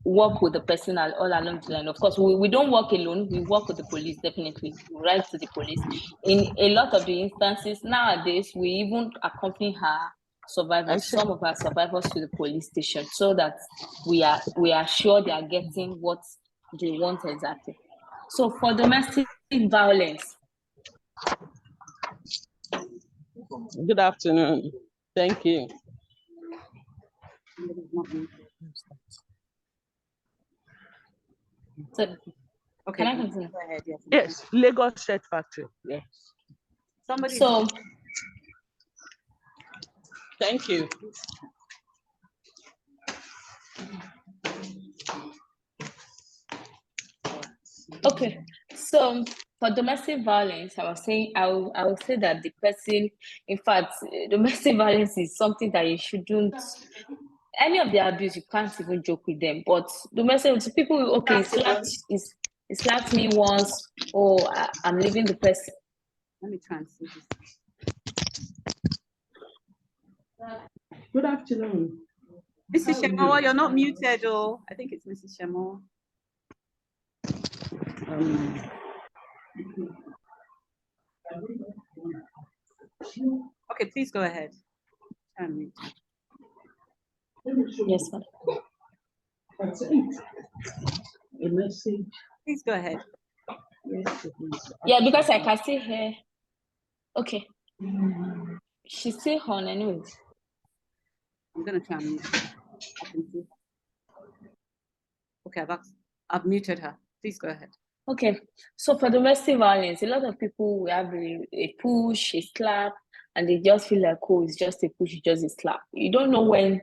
work with the person all along the line. Of course, we don't work alone. We work with the police, definitely. We write to the police. In a lot of the instances nowadays, we even accompany our survivors, some of our survivors, to the police station, so that we are sure they are getting what they want exactly. So for domestic violence. Good afternoon. Thank you. So, okay, can I continue? Go ahead, yes. Yes, Lagos Shirt Factory. Yes. Somebody. So, thank you. okay, so for domestic violence, I will say that the person, in fact, domestic violence is something that you shouldn't, any of the abuse, you can't even joke with them. But domestic, people, okay, he slapped me once, I'm leaving the person. Let me translate this. Good afternoon. Mrs. Shemoa, you're not muted, or I think it's Mrs. Shemoa. Okay, please go ahead. Yes, ma'am. That's it. A message. Please go ahead. Yes, please. Yeah, because I can see her. Okay. She's still on anyways. I'm gonna try and mute her. Okay, I've muted her. Please go ahead. Okay, so for domestic violence, a lot of people will have a push, a slap, and they just feel like, oh, it's just a push, it's just a slap. You don't know when,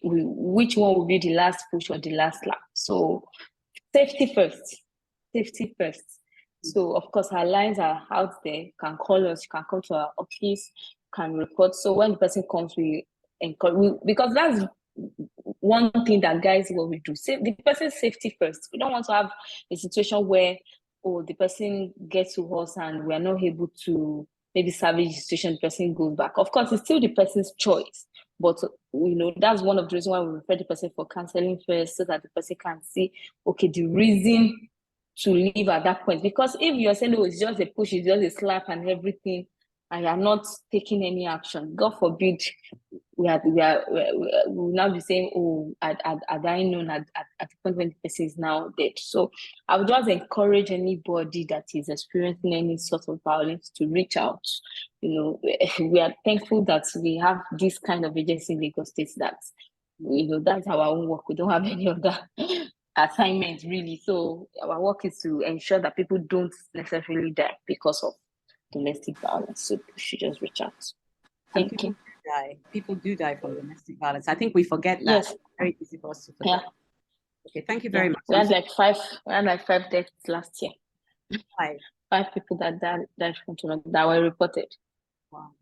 which one will be the last push or the last slap. So safety first, safety first. So of course, our lines are out there. You can call us, you can come to our office, can report. So when the person comes, we encourage, because that's one thing that guys what we do, save the person's safety first. We don't want to have a situation where, the person gets to us and we are not able to maybe salvage the situation, the person goes back. Of course, it's still the person's choice, but that's one of the reasons why we refer the person for counseling first, so that the person can see, okay, the reason to leave at that point. Because if you're saying, oh, it's just a push, it's just a slap and everything, and you're not taking any action, God forbid, we will now be saying, oh, had I known at the point when the person is now dead. So I would just encourage anybody that is experiencing any sort of violence to reach out. We are thankful that we have this kind of agency in Lagos State that, that's our own work. We don't have any other assignment really. So our work is to ensure that people don't necessarily die because of domestic violence. So we should just reach out. Thank you. People do die from domestic violence. I think we forget that. Yes. It's very easy for us to forget. Yeah. Okay, thank you very much. We had like five deaths last year. Five people that died from trauma that were reported. Wow.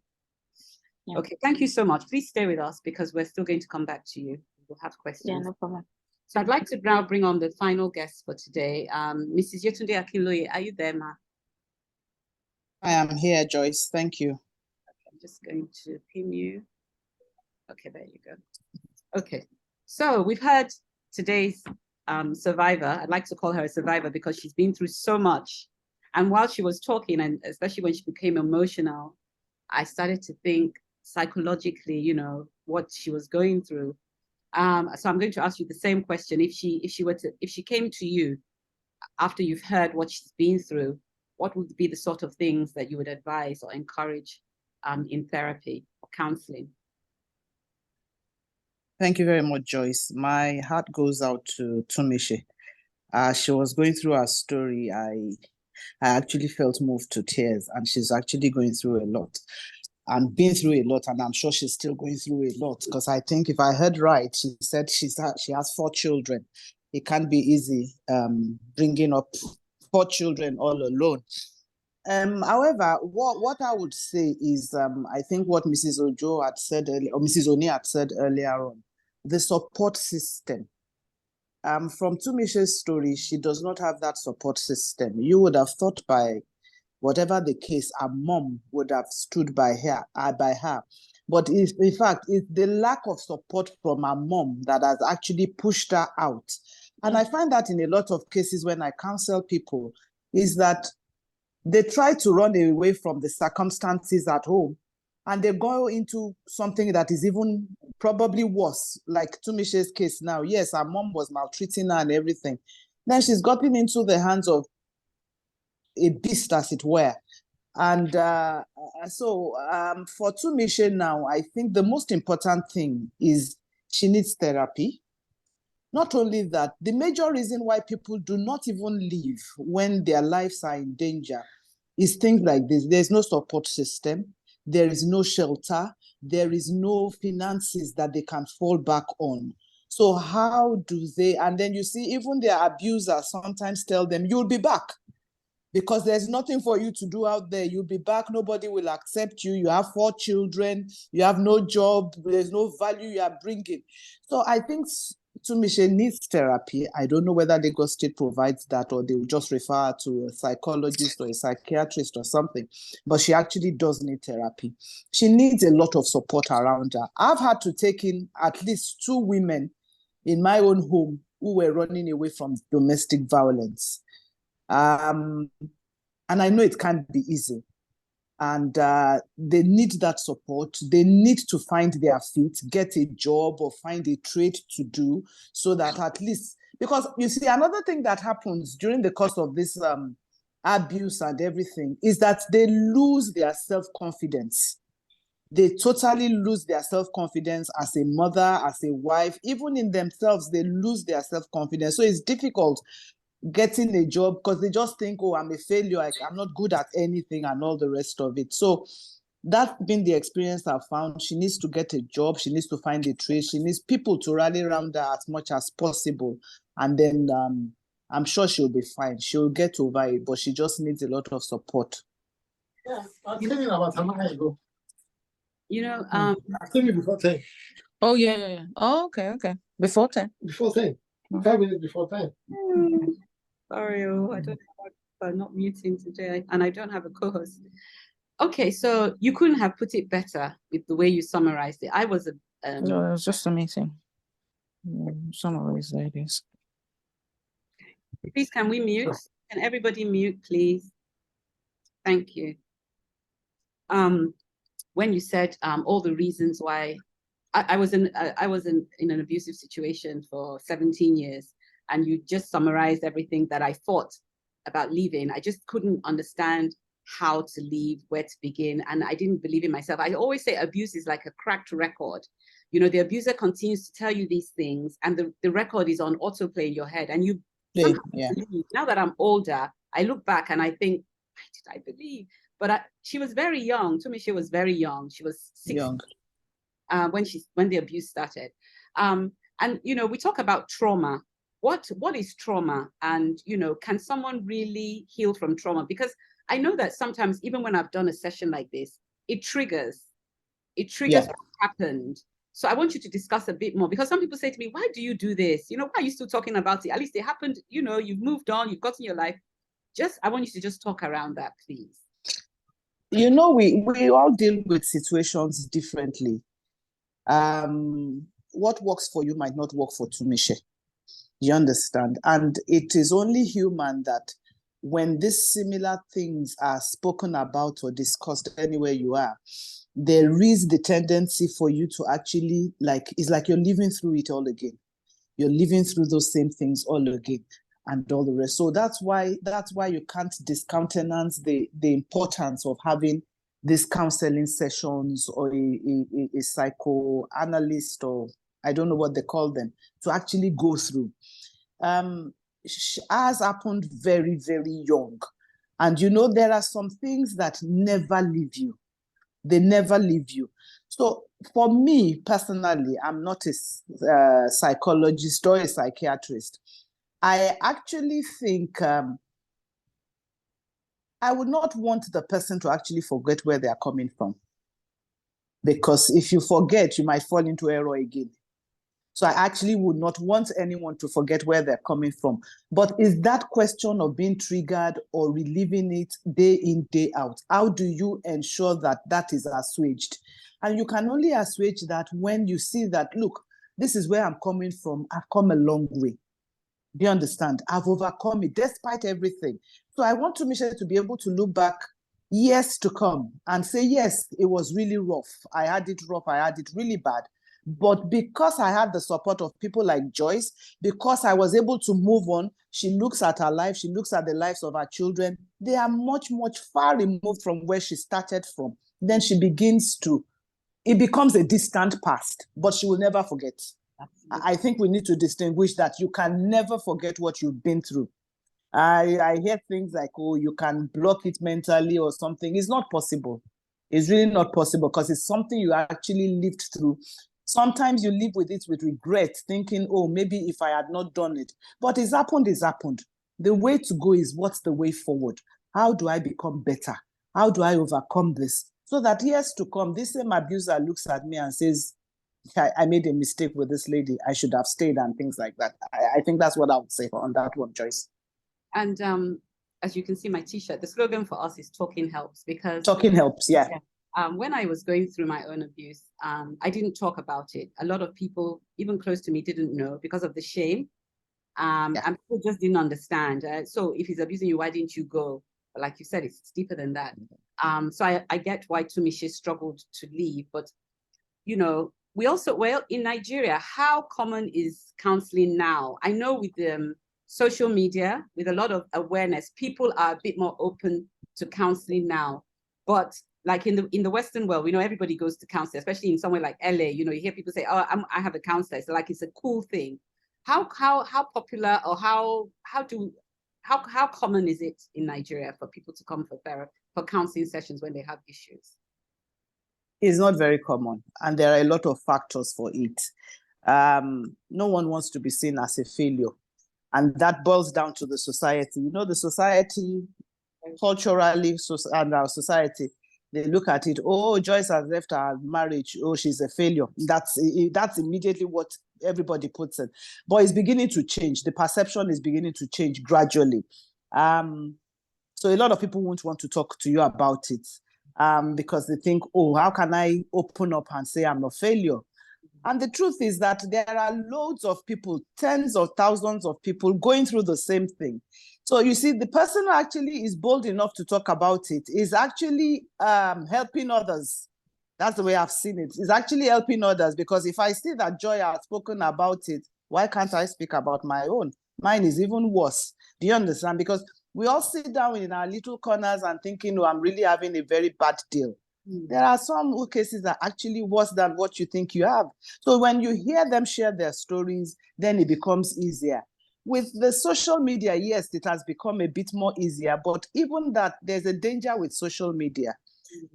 Yeah. Okay, thank you so much. Please stay with us because we're still going to come back to you. We'll have questions. Yeah, no problem. So I'd like to now bring on the final guest for today. Mrs. Yetunde Akinloye, are you there, ma? I am here, Joyce. Thank you. I'm just going to pin you. Okay, there you go. Okay, so we've heard today's survivor. I'd like to call her a survivor because she's been through so much. And while she was talking, and especially when she became emotional, I started to think psychologically, you know, what she was going through. So I'm going to ask you the same question. If she came to you after you've heard what she's been through, what would be the sort of things that you would advise or encourage in therapy or counseling? Thank you very much, Joyce. My heart goes out to Tumishi. She was going through her story. I actually felt moved to tears, and she's actually going through a lot and been through a lot, and I'm sure she's still going through a lot, because I think if I heard right, she said she has 4 children. It can't be easy bringing up 4 children all alone. However, what I would say is, I think what Mrs. Ojo had said earlier, or Mrs. Oni had said earlier on, the support system. From Tumishe's story, she does not have that support system. You would have thought by whatever the case, her mom would have stood by her. But in fact, it's the lack of support from her mom that has actually pushed her out. And I find that in a lot of cases when I counsel people, is that they try to run away from the circumstances at home, and they go into something that is even probably worse, like Tumishe's case now. Yes, her mom was maltreating her and everything. Then she's gotten into the hands of a beast, as it were. And so for Tumishe now, I think the most important thing is she needs therapy. Not only that, the major reason why people do not even leave when their lives are in danger is things like this. There's no support system. There is no shelter. There is no finances that they can fall back on. So how do they, and then you see even their abusers sometimes tell them, you'll be back, because there's nothing for you to do out there. You'll be back. Nobody will accept you. You have 4 children. You have no job. There's no value you are bringing. So I think Tumishe needs therapy. I don't know whether Lagos State provides that, or they will just refer her to a psychologist or a psychiatrist or something. But she actually does need therapy. She needs a lot of support around her. I've had to take in at least 2 women in my own home who were running away from domestic violence. And I know it can't be easy. And they need that support. They need to find their feet, get a job or find a trade to do, so that at least, because you see, another thing that happens during the course of this abuse and everything is that they lose their self-confidence. They totally lose their self-confidence as a mother, as a wife, even in themselves, they lose their self-confidence. So it's difficult getting a job because they just think, oh, I'm a failure, I'm not good at anything and all the rest of it. So that's been the experience I've found. She needs to get a job. She needs to find a trade. She needs people to rally around her as much as possible. And then I'm sure she'll be fine. She'll get over it, but she just needs a lot of support. Yeah, I'm thinking about an hour ago. You know, I think before 10. Oh, yeah. Oh, okay. Before 10. Before 10. 5 minutes before 10. Sorry, I don't know why I'm not muting today, and I don't have a co-host. Okay, so you couldn't have put it better with the way you summarized it. I was No, it was just a meeting. Summarize ladies. Please, can we mute? Can everybody mute, please? Thank you. When you said all the reasons why I was in an abusive situation for 17 years, and you just summarized everything that I thought about leaving. I just couldn't understand how to leave, where to begin, and I didn't believe in myself. I always say abuse is like a cracked record. You know, the abuser continues to tell you these things, and the record is on autoplay in your head, and you yeah. believe. Now that I'm older, I look back and I think, why did I believe? But she was very young. Tumishe was very young. She was 16 when the abuse started. And you know, we talk about trauma. What is trauma? And you know, can someone really heal from trauma? Because I know that sometimes, even when I've done a session like this, it triggers what happened. So I want you to discuss a bit more, because some people say to me, why do you do this? You know, why are you still talking about it? At least it happened, you know, you've moved on, you've gotten your life. I want you to just talk around that, please. You know, we all deal with situations differently. What works for you might not work for Tumishe. You understand? And it is only human that when these similar things are spoken about or discussed anywhere you are, there is the tendency for you to actually, it's like you're living through it all again. You're living through those same things all again and all the rest. So that's why you can't discountenance the importance of having these counseling sessions or a psychoanalyst, or I don't know what they call them, to actually go through. Ours happened very, very young. And there are some things that never leave you. They never leave you. So for me personally, I'm not a psychologist or a psychiatrist. I actually think I would not want the person to actually forget where they are coming from. Because if you forget, you might fall into error again. So I actually would not want anyone to forget where they're coming from. But is that question of being triggered or reliving it day in, day out? How do you ensure that that is assuaged? And you can only assuage that when you see that, look, this is where I'm coming from. I've come a long way. Do you understand? I've overcome it despite everything. So I want Michelle to be able to look back years to come and say, yes, it was really rough. I had it rough. I had it really bad. But because I had the support of people like Joyce, because I was able to move on, she looks at her life, she looks at the lives of her children. They are much, much far removed from where she started from. Then she begins to, it becomes a distant past, but she will never forget. Absolutely. I think we need to distinguish that you can never forget what you've been through. I hear things like, oh, you can block it mentally or something. It's not possible. It's really not possible because it's something you actually lived through. Sometimes you live with it with regret, thinking, oh, maybe if I had not done it. But it's happened, it's happened. The way to go is what's the way forward? How do I become better? How do I overcome this? So that years to come, this same abuser looks at me and says, I made a mistake with this lady. I should have stayed and things like that. I think that's what I would say on that one, Joyce. And as you can see my t-shirt, the slogan for us is talking helps, because talking helps, yeah. When I was going through my own abuse, I didn't talk about it. A lot of people, even close to me, didn't know because of the shame. And people just didn't understand. So if he's abusing you, why didn't you go? But like you said, it's deeper than that. So I get why Tumishe struggled to leave. But, we also, well, in Nigeria, how common is counseling now? I know with social media, with a lot of awareness, people are a bit more open to counseling now. But like in the Western world, we know everybody goes to counseling, especially in somewhere like LA. You hear people say, "Oh, I have a counselor." So like it's a cool thing. How popular or how common is it in Nigeria for people to come for counseling sessions when they have issues? It's not very common, and there are a lot of factors for it. No one wants to be seen as a failure, and that boils down to the society. The society, culturally, and our society, they look at it, oh, Joyce has left her marriage, oh, she's a failure. That's immediately what everybody puts in. But it's beginning to change. The perception is beginning to change gradually. So a lot of people won't want to talk to you about it because they think, oh, how can I open up and say I'm a failure? And the truth is that there are loads of people, tens of thousands of people going through the same thing. So you see, the person who actually is bold enough to talk about it is actually helping others. That's the way I've seen it. It's actually helping others, because if I see that Joy has spoken about it, why can't I speak about my own? Mine is even worse. Do you understand? Because we all sit down in our little corners and thinking, oh, I'm really having a very bad deal. There are some cases that are actually worse than what you think you have. So when you hear them share their stories, then it becomes easier. With the social media, yes, it has become a bit more easier, but even that, there's a danger with social media,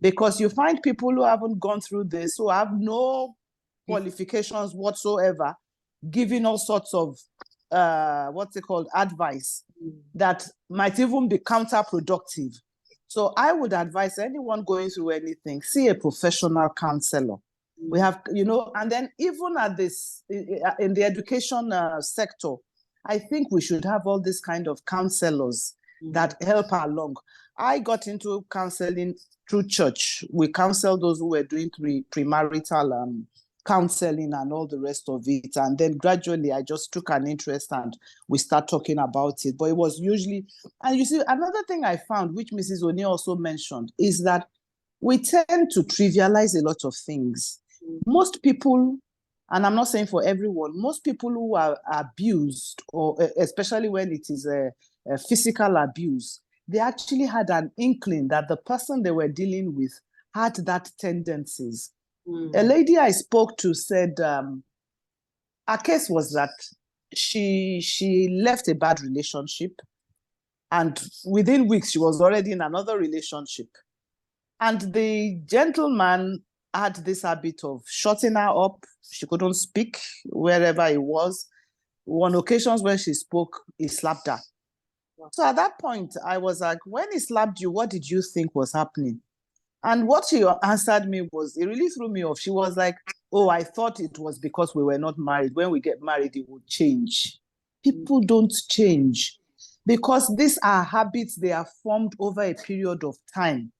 because you find people who haven't gone through this, who have no qualifications whatsoever, giving all sorts of advice that might even be counterproductive. So I would advise anyone going through anything, see a professional counselor. We have, and then even at this, in the education sector, I think we should have all this kind of counselors that help along. I got into counseling through church. We counsel those who were doing premarital counseling and all the rest of it. And then gradually I just took an interest and we start talking about it. But it was usually, and you see, another thing I found, which Mrs. Oni also mentioned, is that we tend to trivialize a lot of things. Most people, and I'm not saying for everyone, most people who are abused, or especially when it is a physical abuse, they actually had an inkling that the person they were dealing with had that tendencies. A lady I spoke to said her case was that she left a bad relationship, and within weeks she was already in another relationship. And the gentleman had this habit of shutting her up. She couldn't speak wherever it was. On occasions when she spoke, he slapped her. So at that point, I was like, when he slapped you, what did you think was happening? And what she answered me was, it really threw me off. She was like, oh, I thought it was because we were not married. When we get married, it would change. People don't change because these are habits. They are formed over a period of time.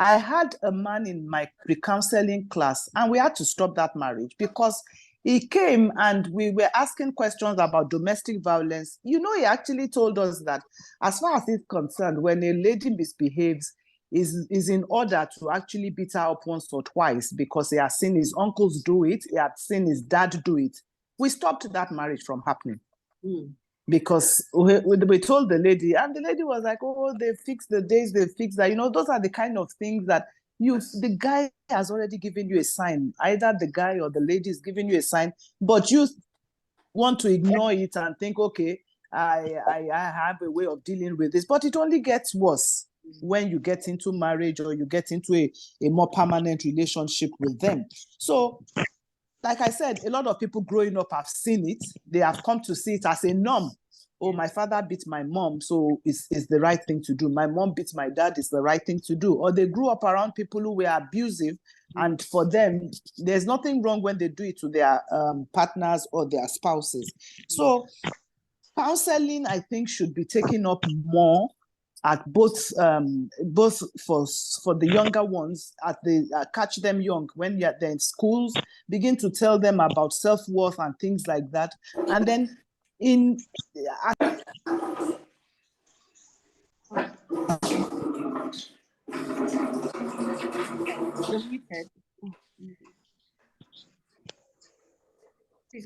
I had a man in my pre-counseling class, and we had to stop that marriage because he came and we were asking questions about domestic violence. You know, he actually told us that as far as he's concerned, when a lady misbehaves, is in order to actually beat her up once or twice because he has seen his uncles do it, he had seen his dad do it. We stopped that marriage from happening. Because we told the lady, and the lady was like, oh, they fixed the days, they fixed that. You know, those are the kind of things that the guy has already given you a sign. Either the guy or the lady is giving you a sign, but you want to ignore it and think, okay, I have a way of dealing with this. But it only gets worse when you get into marriage or you get into a more permanent relationship with them. So, like I said, a lot of people growing up have seen it. They have come to see it as a norm. Oh, my father beat my mom, so it's the right thing to do. My mom beats my dad, it's the right thing to do. Or they grew up around people who were abusive, and for them, there's nothing wrong when they do it to their partners or their spouses. So counseling, I think, should be taken up more at both for the younger ones, catch them young when they're in schools, begin to tell them about self-worth and things like that. And then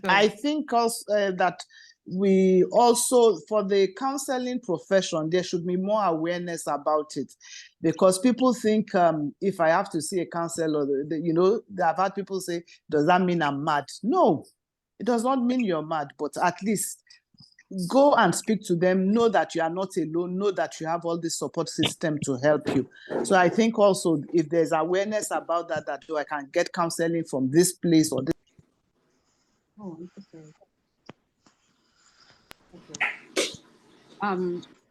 I think also that we also, for the counseling profession, there should be more awareness about it, because people think if I have to see a counselor, you know, I've had people say, does that mean I'm mad? No, it does not mean you're mad, but at least go and speak to them, know that you are not alone, know that you have all this support system to help you. So I think also if there's awareness about that I can get counseling from this place or this. Oh, interesting. Okay.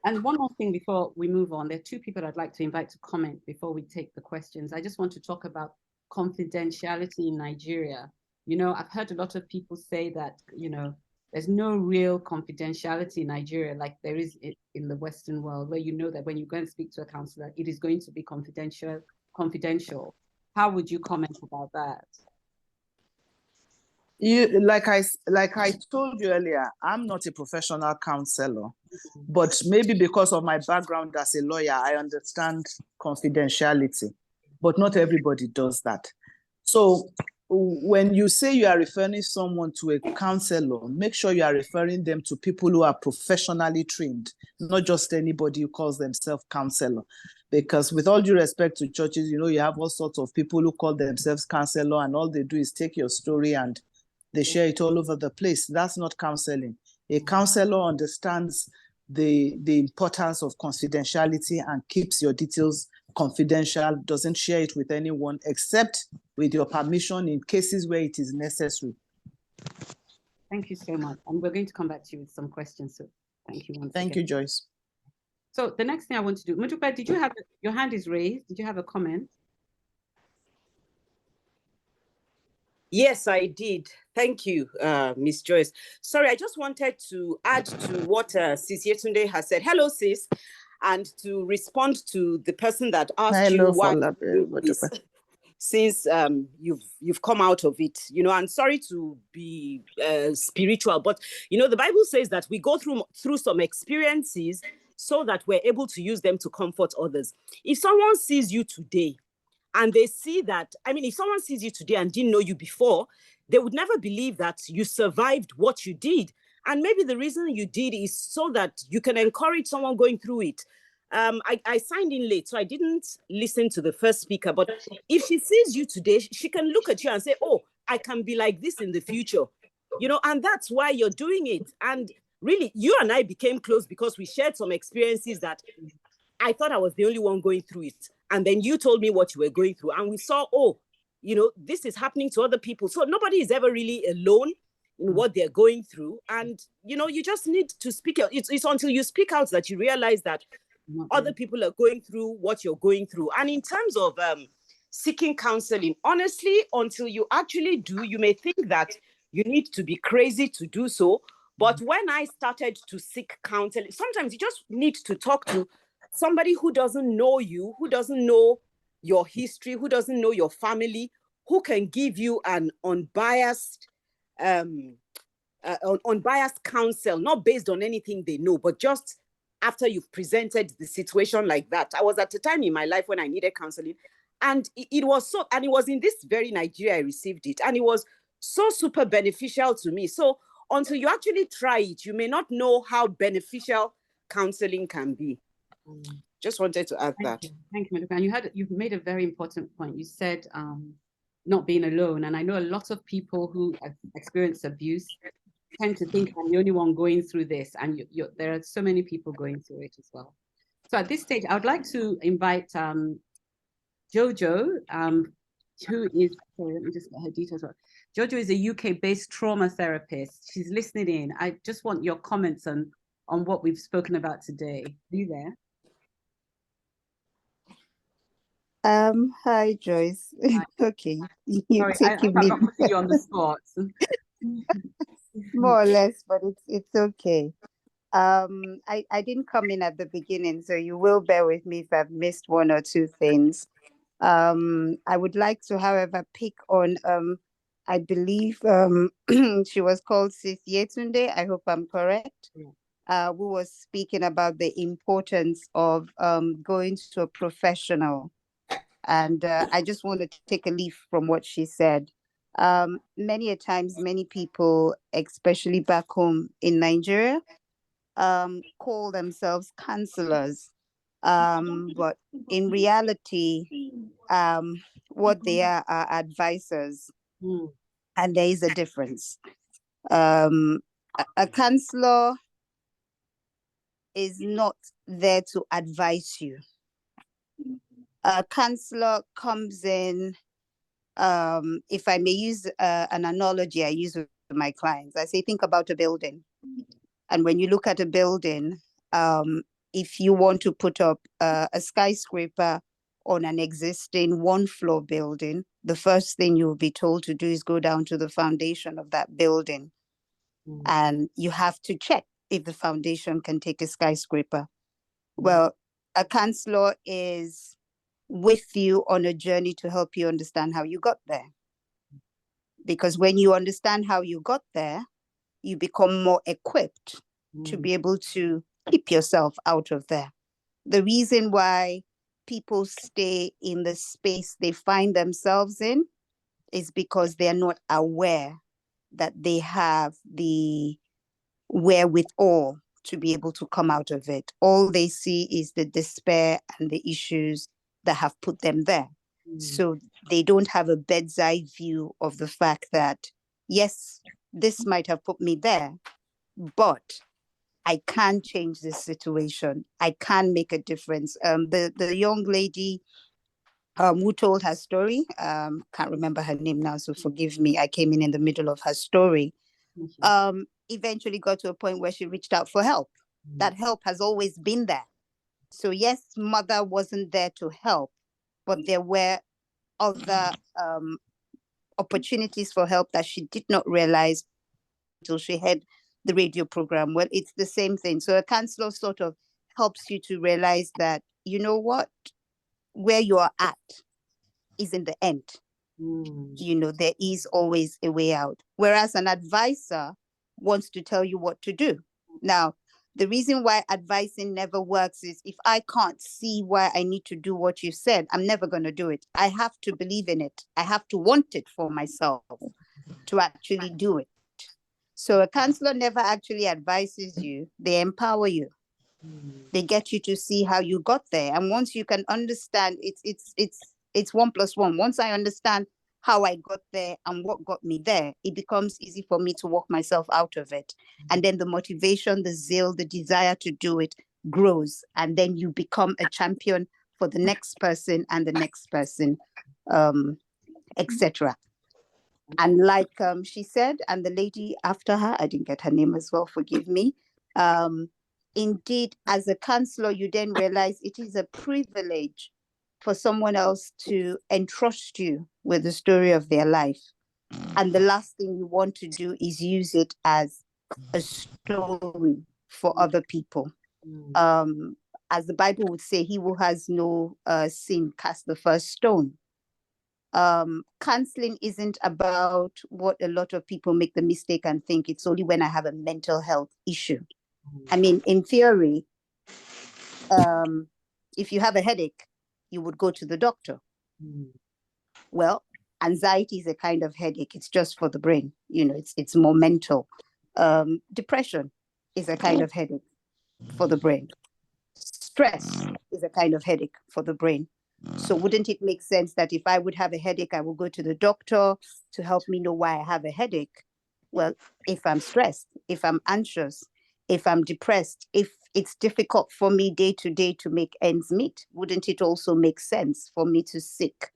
And one more thing before we move on, there are two people I'd like to invite to comment before we take the questions. I just want to talk about confidentiality in Nigeria. You know, I've heard a lot of people say that, you know, there's no real confidentiality in Nigeria like there is in the Western world, where you know that when you go and speak to a counselor, it is going to be confidential. How would you comment about that? Like I told you earlier, I'm not a professional counselor, but maybe because of my background as a lawyer, I understand confidentiality, but not everybody does that. So when you say you are referring someone to a counselor, make sure you are referring them to people who are professionally trained, not just anybody who calls themselves counselor. Because with all due respect to churches, you know, you have all sorts of people who call themselves counselor, and all they do is take your story and they share it all over the place. That's not counseling. A counselor understands the importance of confidentiality and keeps your details confidential, doesn't share it with anyone except with your permission in cases where it is necessary. Thank you so much. And we're going to come back to you with some questions. So thank you once Thank again. you, Joyce. So the next thing I want to do, Mudupe, did you have, your hand is raised. Did you have a comment? Yes, I did. Thank you, Miss Joyce. Sorry, I just wanted to add to what Sis Yetunde has said. Hello, Sis. And to respond to the person that asked you why since you've come out of it, you know. And sorry to be spiritual, but you know, the Bible says that we go through some experiences so that we're able to use them to comfort others. If someone sees you today and they see that, I mean, if someone sees you today and didn't know you before, they would never believe that you survived what you did. And maybe the reason you did is so that you can encourage someone going through it. I signed in late, so I didn't listen to the first speaker. But if she sees you today, she can look at you and say, oh, I can be like this in the future. You know, and that's why you're doing it. And really, you and I became close because we shared some experiences that I thought I was the only one going through it. And then you told me what you were going through. And we saw, oh, you know, this is happening to other people. So nobody is ever really alone in what they're going through. And, you know, you just need to speak out. It's until you speak out that you realize that other people are going through what you're going through. And in terms of seeking counseling, honestly, until you actually do, you may think that you need to be crazy to do so. But when I started to seek counseling, sometimes you just need to talk to somebody who doesn't know you, who doesn't know your history, who doesn't know your family, who can give you an unbiased unbiased counsel, not based on anything they know, but just after you've presented the situation like that. I was at a time in my life when I needed counseling, and it was in this very Nigeria I received it, and it was so super beneficial to me. So until you actually try it, you may not know how beneficial counseling can be. Just wanted to add that. Thank you, Maduka. And you've made a very important point. You said not being alone. And I know a lot of people who have experienced abuse tend to think I'm the only one going through this. And there are so many people going through it as well. So at this stage, I would like to invite Jojo, who is, sorry, let me just get her details right. Jojo is a UK-based trauma therapist. She's listening in. I just want your comments on what we've spoken about today. Are you there? Hi, Joyce. Hi. Okay, you're Sorry, taking I'm me not putting you on the spot. more or less, but it's okay. I didn't come in at the beginning, so you will bear with me if I've missed one or two things. I would like to, however, pick on I believe she was called Sis Yetunde. I hope I'm correct. Who was speaking about the importance of going to a professional. And I just want to take a leaf from what she said. Many a times, many people, especially back home in Nigeria, call themselves counselors. But in reality, what they are advisors. And there is a difference. A counselor is not there to advise you. A counselor comes in, if I may use an analogy I use with my clients. I say, think about a building. And when you look at a building, if you want to put up a skyscraper on an existing one-floor building, the first thing you'll be told to do is go down to the foundation of that building. And you have to check if the foundation can take a skyscraper. Well, a counselor is with you on a journey to help you understand how you got there. Because when you understand how you got there, you become more equipped to be able to keep yourself out of there. The reason why people stay in the space they find themselves in is because they are not aware that they have the wherewithal to be able to come out of it. All they see is the despair and the issues that have put them there. So they don't have a bird's eye view of the fact that, yes, this might have put me there, but I can change this situation. I can make a difference. The young lady who told her story, can't remember her name now, so forgive me. I came in the middle of her story. Eventually got to a point where she reached out for help. That help has always been there. So yes, mother wasn't there to help, but there were other opportunities for help that she did not realize until she had the radio program. Well, it's the same thing. So a counselor sort of helps you to realize that, you know what, where you are at is in the end. You know, there is always a way out. Whereas an advisor wants to tell you what to do. Now, the reason why advising never works is if I can't see why I need to do what you said, I'm never going to do it. I have to believe in it. I have to want it for myself to actually do it. So a counselor never actually advises you. They empower you. They get you to see how you got there. And once you can understand, it's 1 + 1. Once I understand how I got there and what got me there, it becomes easy for me to walk myself out of it. And then the motivation, the zeal, the desire to do it grows. And then you become a champion for the next person and the next person, etc. And like she said, and the lady after her, I didn't get her name as well, forgive me. Indeed, as a counselor, you then realize it is a privilege for someone else to entrust you with the story of their life. And the last thing you want to do is use it as a story for other people. As the Bible would say, he who has no sin cast the first stone. Counseling isn't about what a lot of people make the mistake and think it's only when I have a mental health issue. I mean, in theory, if you have a headache, you would go to the doctor. Well, anxiety is a kind of headache. It's just for the brain. You know, it's more mental. Depression is a kind of headache for the brain. Stress is a kind of headache for the brain. So wouldn't it make sense that if I would have a headache, I will go to the doctor to help me know why I have a headache? Well, if I'm stressed, if I'm anxious, if I'm depressed, if it's difficult for me day to day to make ends meet, wouldn't it also make sense for me to seek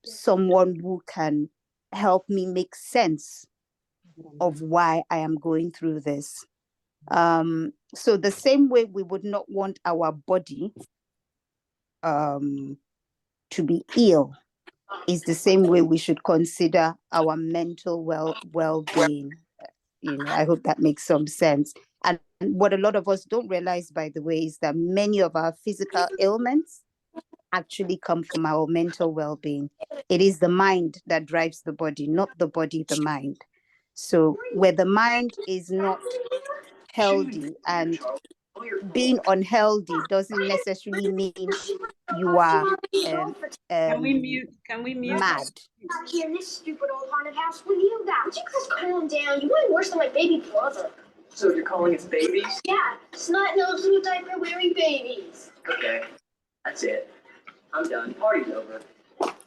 someone who can help me make sense of why I am going through this? So the same way we would not want our body to be ill is the same way we should consider our mental well-being. You know, I hope that makes some sense. And what a lot of us don't realize, by the way, is that many of our physical ailments actually come from our mental well-being. It is the mind that drives the body, not the body, the mind. So where the mind is not healthy, and being unhealthy doesn't necessarily mean you are Can we mute? mad. Back here in this stupid old haunted house with you guys. You guys calm down. You ain't worse than my baby brother. So you're calling us babies? Yeah, snot-nosed little diaper-wearing babies. Okay, that's it. I'm done. Party's over.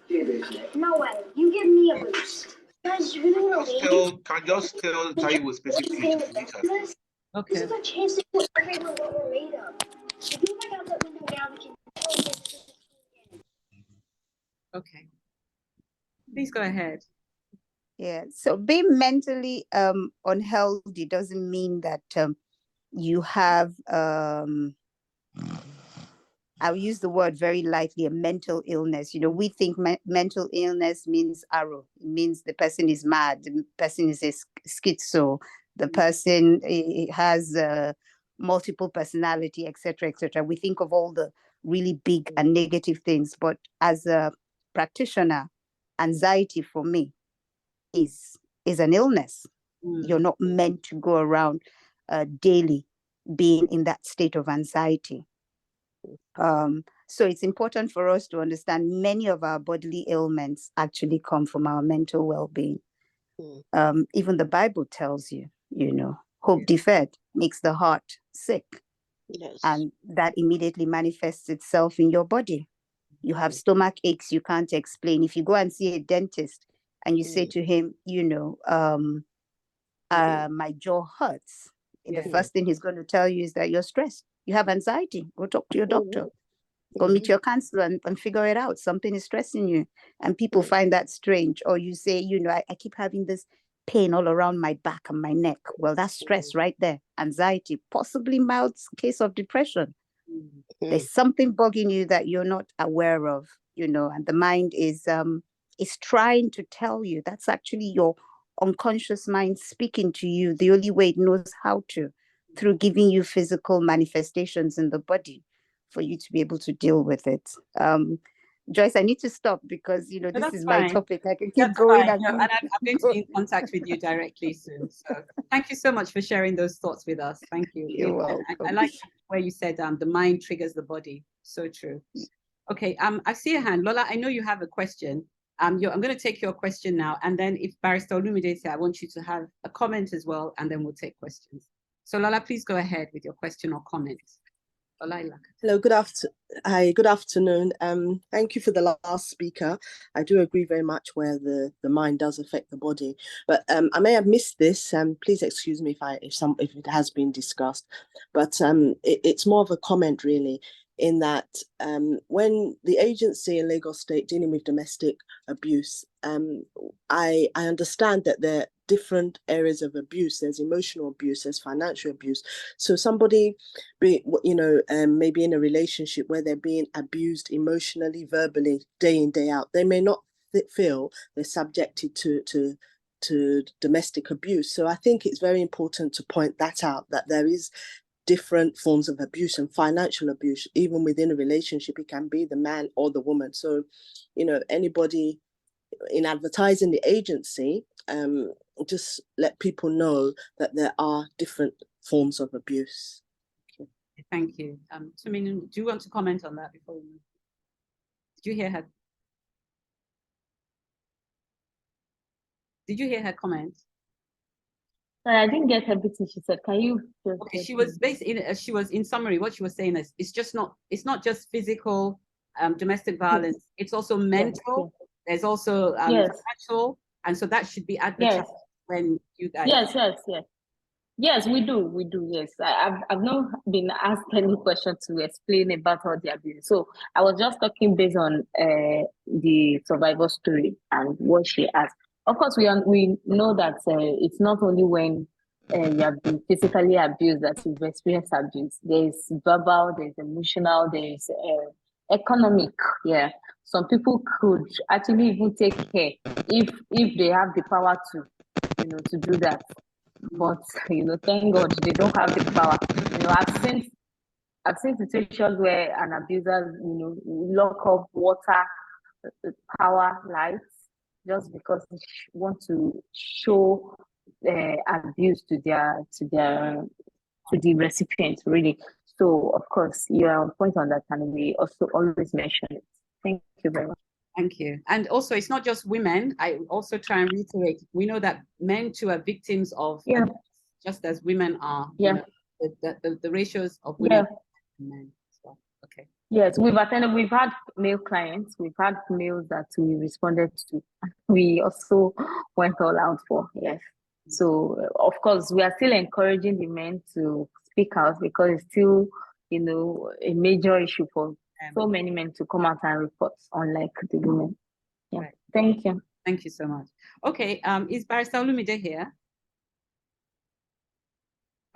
See you, bitch, Nick. No way. You give me a boost. Guys, you really want to leave? Can I just tell you with specific features to meet her? Okay. This is a chance to show everyone what we're made of. If you look out that window now, we can totally get this again. Okay. Please go ahead. Yeah. So being mentally unhealthy doesn't mean that you have I'll use the word very lightly, a mental illness. You know, we think mental illness means arrow. It means the person is mad, the person is a schizo, the person has multiple personality, etc., etc. We think of all the really big and negative things. But as a practitioner, anxiety for me is an illness. You're not meant to go around daily being in that state of anxiety. So it's important for us to understand many of our bodily ailments actually come from our mental well-being. Even the Bible tells you, you know, hope deferred makes the heart sick. Yes. And that immediately manifests itself in your body. You have stomach aches you can't explain. If you go and see a dentist and you say to him, you know, my jaw hurts, the first thing he's going to tell you is that you're stressed. You have anxiety. Go talk to your doctor. Go meet your counselor and figure it out. Something is stressing you. And people find that strange. Or you say, you know, I keep having this pain all around my back and my neck. Well, that's stress right there. Anxiety, possibly mild case of depression. There's something bugging you that you're not aware of, you know, and the mind is trying to tell you. That's actually your unconscious mind speaking to you the only way it knows how to, through giving you physical manifestations in the body for you to be able to deal with it. Joyce, I need to stop because No, this that's is my fine. topic. I can keep That's going fine. and No, going. and I'm going to be in contact with you directly soon. So thank you so much for sharing those thoughts with us. Thank you. You're I welcome. like where you said the mind triggers the body. So true. Okay. I see a hand. Lola, I know you have a question. I'm going to take your question now, and then if Barrister Olumide is here, I want you to have a comment as well, and then we'll take questions. So Lola, please go ahead with your question or comment. Hello, good afternoon. Thank you for the last speaker. I do agree very much where the mind does affect the body, but I may have missed this. Please excuse me if it has been discussed, but it's more of a comment really, in that when the agency in Lagos State dealing with domestic abuse, I understand that there are different areas of abuse. There's emotional abuse, there's financial abuse. So somebody maybe in a relationship where they're being abused emotionally, verbally, day in, day out, they may not feel they're subjected to domestic abuse. So I think it's very important to point that out, that there is different forms of abuse, and financial abuse, even within a relationship, it can be the man or the woman. So, anybody in advertising the agency, just let people know that there are different forms of abuse. Thank you. Tuminu, do you want to comment on that before we move? Did you hear her? Did you hear her comment? I didn't get everything she said. Can you? Okay, she was in summary. What she was saying is, it's not just physical, domestic violence. It's also mental. Yes. There's also sexual, and so that should be advertised when you guys. Yes, we do. Yes, I've not been asked any question to explain about all the abuse. So I was just talking based on the survivor story and what she asked. Of course, we know that it's not only when you have been physically abused that you've experienced abuse. There's verbal, there's emotional, there's economic. Yeah, some people could actually even take care if they have the power to do that. But thank God they don't have the power. I've seen situations where an abuser lock up water, power, lights, just because they want to show abuse to the recipient, really. So of course you are on point on that, and we also always mention it. Thank you very much. Thank you. And also, it's not just women. I also try and reiterate, we know that men too are victims of abuse, just as women are. The ratios of women and men. So, okay. Yes, we've had male clients, we've had males that we responded to. We also went all out for, yes. So, of course, we are still encouraging the men to speak out, because it's still, a major issue for so many men to come out and report, unlike the women. Yeah. Right. Thank you. Thank you so much. Okay, is Barrister Olumide here?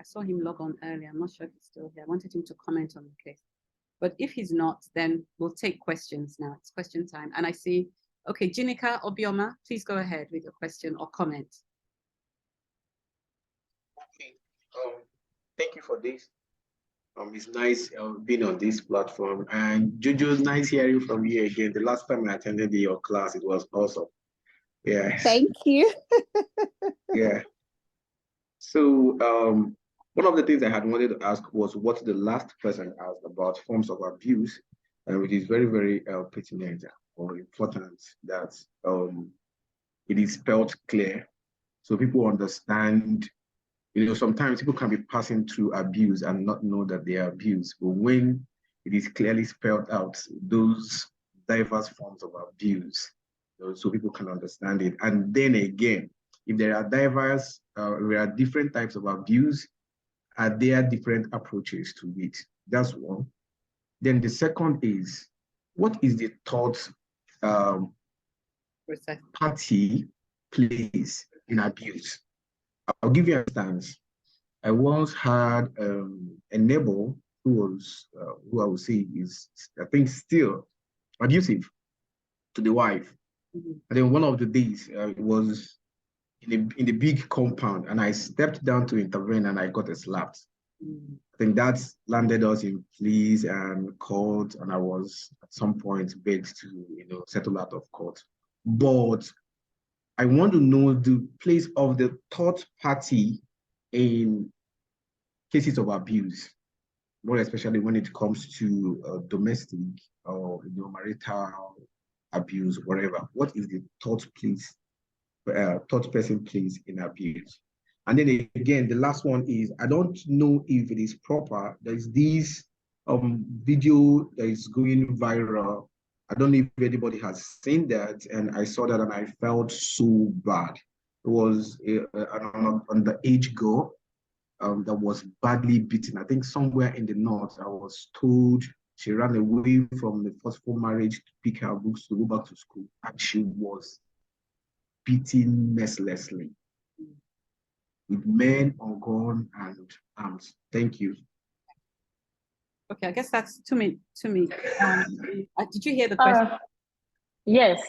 I saw him log on earlier. I'm not sure if he's still here. I wanted him to comment on the case. But if he's not, then we'll take questions now. It's question time. And I see, okay, Jinika Obioma, please go ahead with your question or comment. Okay, thank you for this. It's nice being on this platform. And Jojo, nice hearing from you again. The last time I attended your class, it was awesome. Yeah. Thank you. Yeah. So one of the things I had wanted to ask was what the last person asked about forms of abuse, and it is very, very pertinent or important that it is spelled clear, so people understand. Sometimes people can be passing through abuse and not know that they are abused, but when it is clearly spelled out, those diverse forms of abuse, so people can understand it. And then again, if there are different types of abuse, are there different approaches to it? That's one. Then the second is, what is the thought party plays in abuse? I'll give you an instance. I once had a neighbor who was, who I would say is, I think, still abusive to the wife. Mm-hmm. And then one of the days, it was in the big compound, and I stepped down to intervene, and I got slapped. I think that landed us in pleas and court, and I was at some point begged to, settle out of court. But I want to know the place of the third party in cases of abuse, more especially when it comes to domestic or marital abuse, whatever. What is the third person place in abuse? And then again, the last one is, I don't know if it is proper. There's this video that is going viral. I don't know if anybody has seen that, and I saw that and I felt so bad. It was an underage girl that was badly beaten. I think somewhere in the north, I was told she ran away from the forceful marriage to pick her books to go back to school, and she was beaten mercilessly with men on gun and arms. Thank you. Okay, I guess that's to me. Did you hear the question? Yes.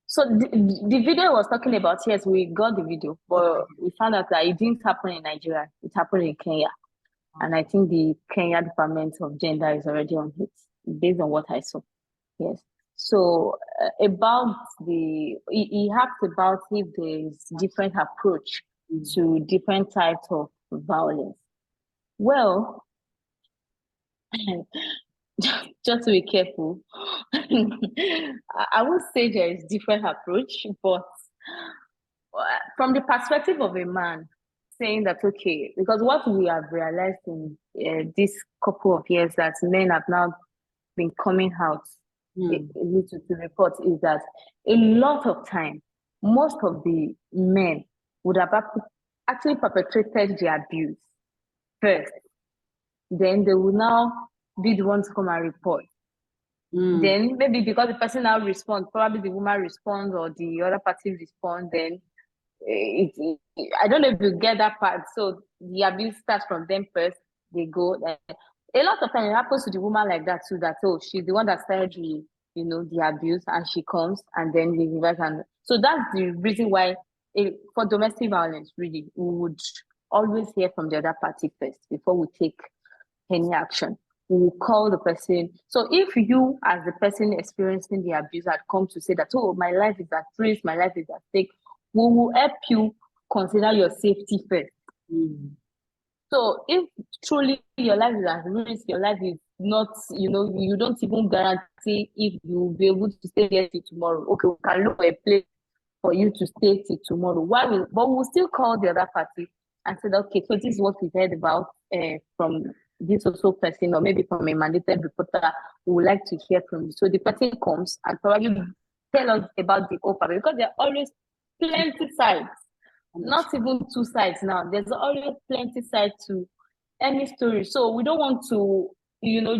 So the video was talking about, yes, we got the video, but we found out that it didn't happen in Nigeria. It happened in Kenya. And I think the Kenya Department of Gender is already on it, based on what I saw. Yes. So about he asked about if there is different approach to different types of violence. Well, just to be careful, I would say there is different approach, but from the perspective of a man, saying that, okay, because what we have realized in this couple of years that men have now been coming out to report is that a lot of time, most of the men would have actually perpetrated the abuse first. Then they will now be the ones to come and report. Then maybe because the person now responds, probably the woman responds or the other party responds, then I don't know if you get that part. So the abuse starts from them first, they go. A lot of times it happens to the woman like that too, that she's the one that started the abuse, and she comes and then we reverse. And so that's the reason why for domestic violence, really, we would always hear from the other party first before we take any action. We will call the person. So if you, as the person experiencing the abuse, had come to say that, my life is at risk, my life is at stake, we will help you consider your safety first. So if truly your life is at risk, your life is not, you don't even guarantee if you'll be able to stay here till tomorrow. Okay, we can look for a place for you to stay till tomorrow. But we'll still call the other party and say, okay, so this is what we've heard about from this also person, or maybe from a mandated reporter who would like to hear from you. So the person comes and probably tell us about the offer, because there are always plenty sides, not even two sides now. There's always plenty sides to any story. So we don't want to,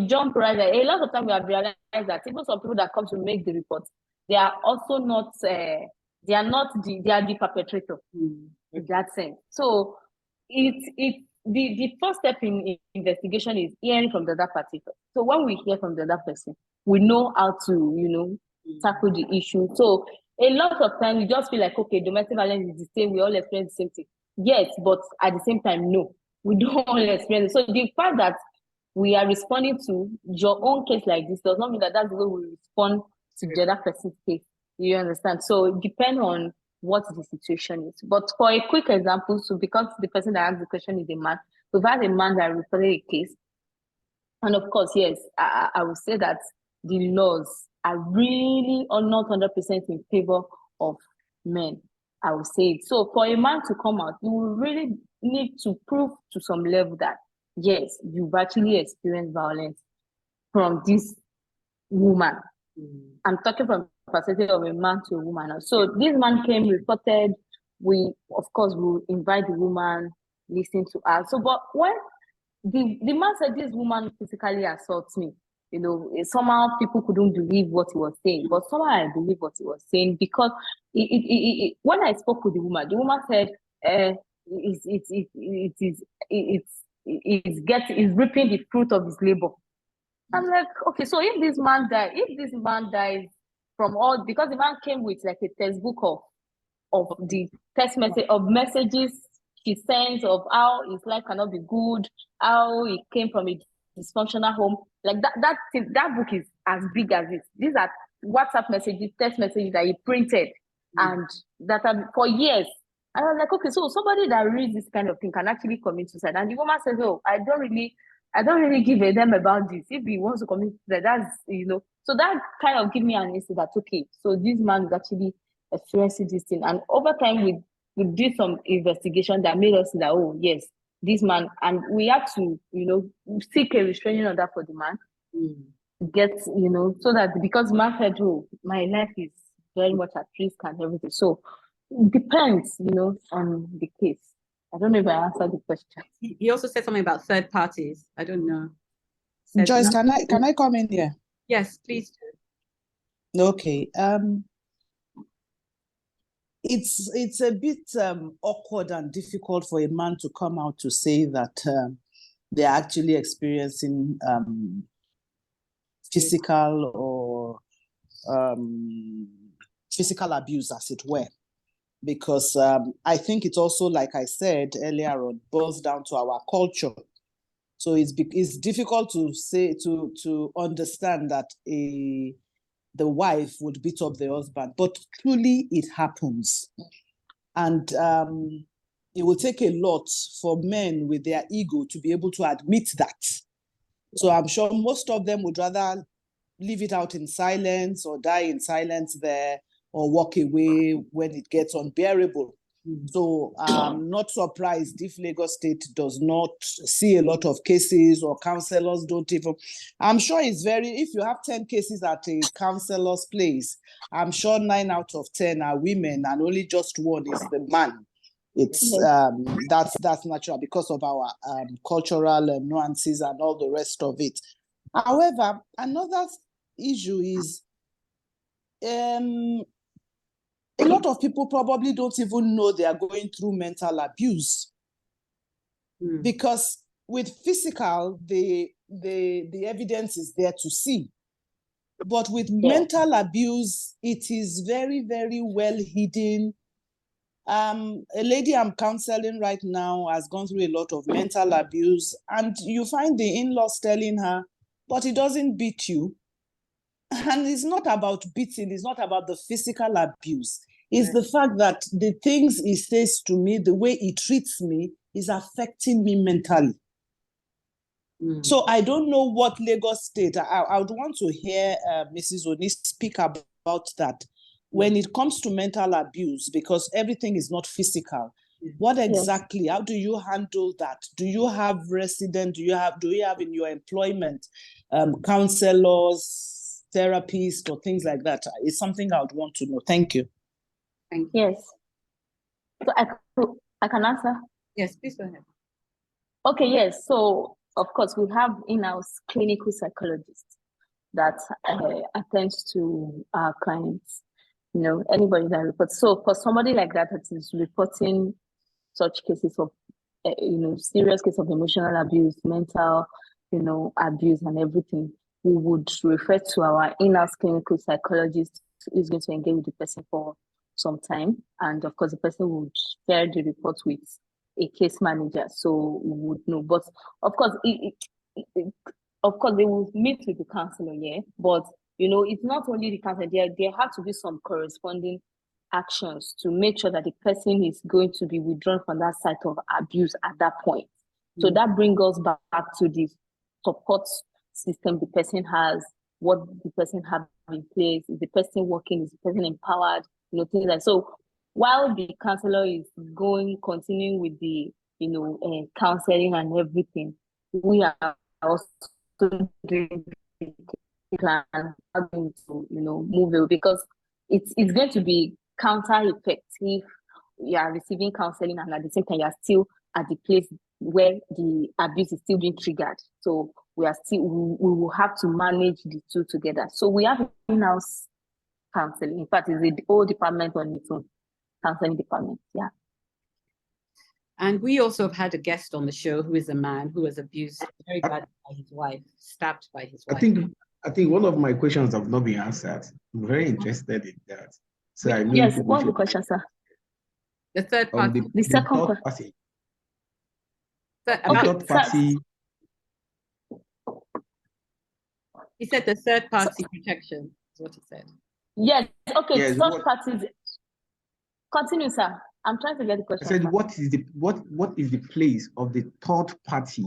jump right there. A lot of times we have realized that even some people that come to make the report, they are also not, they are the perpetrator in that sense. So the first step in investigation is hearing from the other party. So when we hear from the other person, we know how to, tackle the issue. So a lot of times you just feel like, okay, domestic violence is the same, we all experience the same thing. Yes, but at the same time, no, we don't all experience it. So the fact that we are responding to your own case like this does not mean that that's the way we respond to the other person's case. You understand? So it depends on what the situation is. But for a quick example, so because the person that asked the question is a man, we've had a man that reported a case. And of course, yes, I would say that the laws are really not 100% in favor of men. I would say it. So for a man to come out, you will really need to prove to some level that, yes, you've actually experienced violence from this woman. I'm talking from the perspective of a man to a woman. So this man came, reported. We, of course, will invite the woman, listen to her. So, but when the man said this woman physically assaults me, somehow people couldn't believe what he was saying, but somehow I believe what he was saying, because when I spoke with the woman said it's reaping the fruit of his labor. I'm like, okay, so if this man dies from all, because the man came with like a textbook of the text message of messages she sends of how his life cannot be good, how he came from a dysfunctional home. Like that book is as big as this. These are WhatsApp messages, text messages that he printed and that are for years. And I was like, okay, so somebody that reads this kind of thing can actually commit suicide. And the woman says, oh, I don't really give a damn about this. If he wants to commit suicide, that's, so that kind of give me an instinct that, okay, so this man is actually experiencing this thing. And over time, we did some investigation that made us see that, oh, yes, this man, and we had to, seek a restraining order for the man, get, so that, because man said, oh, my life is very much at risk and everything. So it depends, on the case. I don't know if I answered the question. He also said something about third parties. I don't know. Joyce, can I come in here? Yes, please do. Okay. It's a bit awkward and difficult for a man to come out to say that they're actually experiencing physical or physical abuse, as it were. Because I think it's also, like I said earlier on, boils down to our culture. So it's difficult to say, to understand that the wife would beat up the husband, but truly it happens. And it will take a lot for men with their ego to be able to admit that. So I'm sure most of them would rather leave it out in silence or die in silence there, or walk away when it gets unbearable. So I'm not surprised if Lagos State does not see a lot of cases, or counselors don't even. I'm sure it's if you have 10 cases at a counselor's place, I'm sure 9 out of 10 are women and only just 1 is the man. It's that's natural because of our cultural nuances and all the rest of it. However, another issue is a lot of people probably don't even know they are going through mental abuse. Because with physical, the evidence is there to see. But with mental abuse, it is very, very well hidden. A lady I'm counseling right now has gone through a lot of mental abuse, and you find the in-laws telling her, but it doesn't beat you. And it's not about beating, it's not about the physical abuse. It's the fact that the things he says to me, the way he treats me, is affecting me mentally. So I don't know what Lagos State, I would want to hear Mrs. Oni speak about that. When it comes to mental abuse, because everything is not physical, what exactly, how do you handle that? Do you have residents, do you have in your employment counselors, therapists, or things like that? It's something I would want to know. Thank you. Thank you. Yes. So I can answer? Yes, please go ahead. Okay, yes. So, of course, we have in-house clinical psychologists that attends to our clients, anybody that reports. So for somebody like that is reporting such cases of, serious case of emotional abuse, mental, abuse and everything, we would refer to our in-house clinical psychologist who is going to engage with the person for some time. And of course, the person would share the report with a case manager, so we would know. But of course, of course, they will meet with the counselor, but it's not only the counselor. There have to be some corresponding actions to make sure that the person is going to be withdrawn from that site of abuse at that point. So that brings us back to the support system the person has, what the person has in place, is the person working, is the person empowered, things like so. While the counselor is continuing with the counseling and everything, we are also doing the plan to move away, because it's going to be counter effective. You are receiving counseling and at the same time you are still at the place where the abuse is still being triggered. So we will have to manage the two together. So we have in-house counseling. In fact, it's the whole department on its own, counseling department. Yeah. And we also have had a guest on the show who is a man who was abused very badly by his wife, stabbed by his wife. I think one of my questions have not been answered. I'm very interested in that. So I know yes, what's the question, sir? The third party. The second question. So The third party. He said the third party protection is what he said. Yes. Okay. Yes, Third parties. Continue, sir. I'm trying to get the I question. said, sir. what is the place of the third party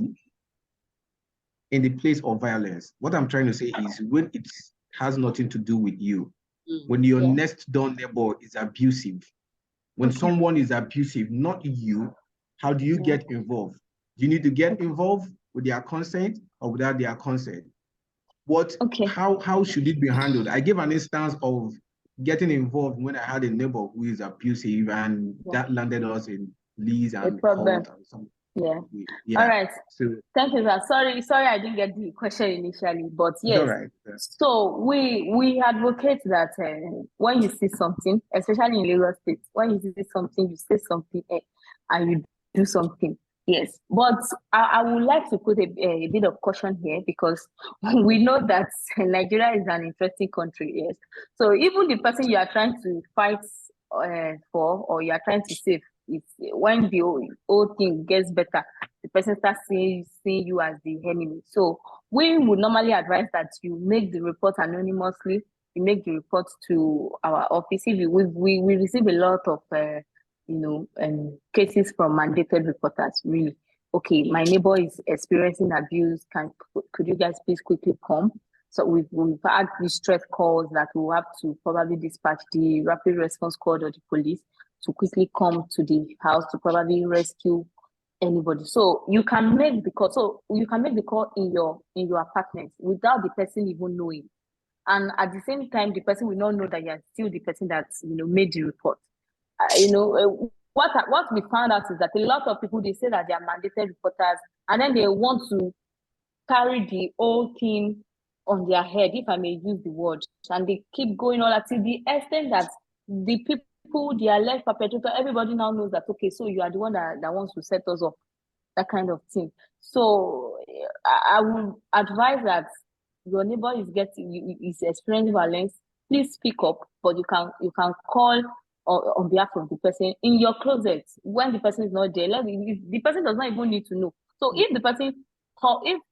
in the place of violence? What I'm trying to say is when it has nothing to do with you, when your next door neighbor is abusive, when someone is abusive, not you, how do you get involved? Do you need to get involved with their consent or without their consent? How should it be handled? I gave an instance of getting involved when I had a neighbor who is abusive, and that landed us in lease and problem. court and something. Yeah. All right. So thank you, sir. Sorry, I didn't get the question initially, but yes. all right. So we advocate that when you see something, especially in Lagos State, when you see something, you say something and you do something. Yes, but I would like to put a bit of caution here, because we know that Nigeria is an interesting country. Yes, so even the person you are trying to fight for, or you are trying to save, it's when the whole thing gets better, the person starts seeing you as the enemy. So we would normally advise that you make the report anonymously. You make the report to our office. We receive a lot of cases from mandated reporters. Really, okay, my neighbor is experiencing abuse. Could you guys please quickly come? So we've had these stress calls that we'll have to probably dispatch the rapid response squad or the police to quickly come to the house to probably rescue anybody. So you can make the call. So you can make the call in your apartment without the person even knowing. And at the same time, the person will not know that you are still the person that made the report. What we found out is that a lot of people, they say that they are mandated reporters, and then they want to carry the whole thing on their head, if I may use the word, and they keep going on to the extent that the people, the alleged perpetrator, everybody now knows that, okay, so you are the one that wants to set us up, that kind of thing. So I would advise that your neighbor is experiencing violence, please speak up, but you can call on behalf of the person in your closet when the person is not there. The person does not even need to know. So if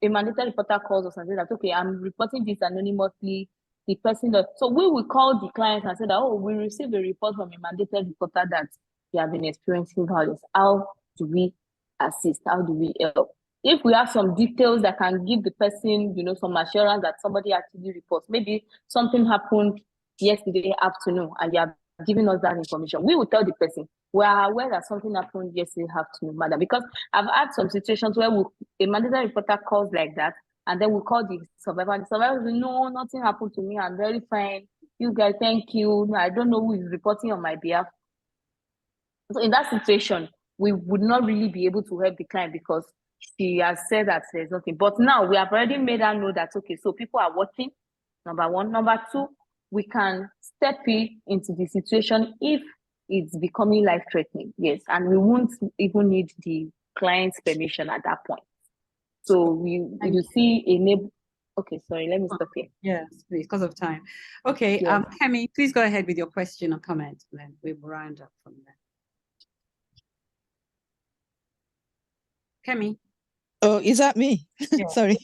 a mandated reporter calls us and says that, okay, I'm reporting this anonymously, the person so we will call the client and say that, oh, we received a report from a mandated reporter that you have been experiencing violence. How do we assist? How do we help? If we have some details that can give the person, some assurance that somebody actually reports, maybe something happened yesterday afternoon and you have given us that information, we will tell the person, we are aware that something happened yesterday afternoon, madam. Because I've had some situations where a mandatory reporter calls like that, and then we call the survivor, and the survivor will say, no, nothing happened to me, I'm very fine. You guys, thank you. I don't know who is reporting on my behalf. So in that situation, we would not really be able to help the client because she has said that there's nothing. But now we have already made her know that, okay, so people are watching, number one. Number two, we can step into the situation if it's becoming life-threatening, yes, and we won't even need the client's permission at that point. So you see a neighbor. Okay, sorry, let me stop here. Yes, please, because of time. Okay, Yes. Kemi, please go ahead with your question or comment, and then we will round up from there. Kemi. Oh, is that me? Yeah. Sorry.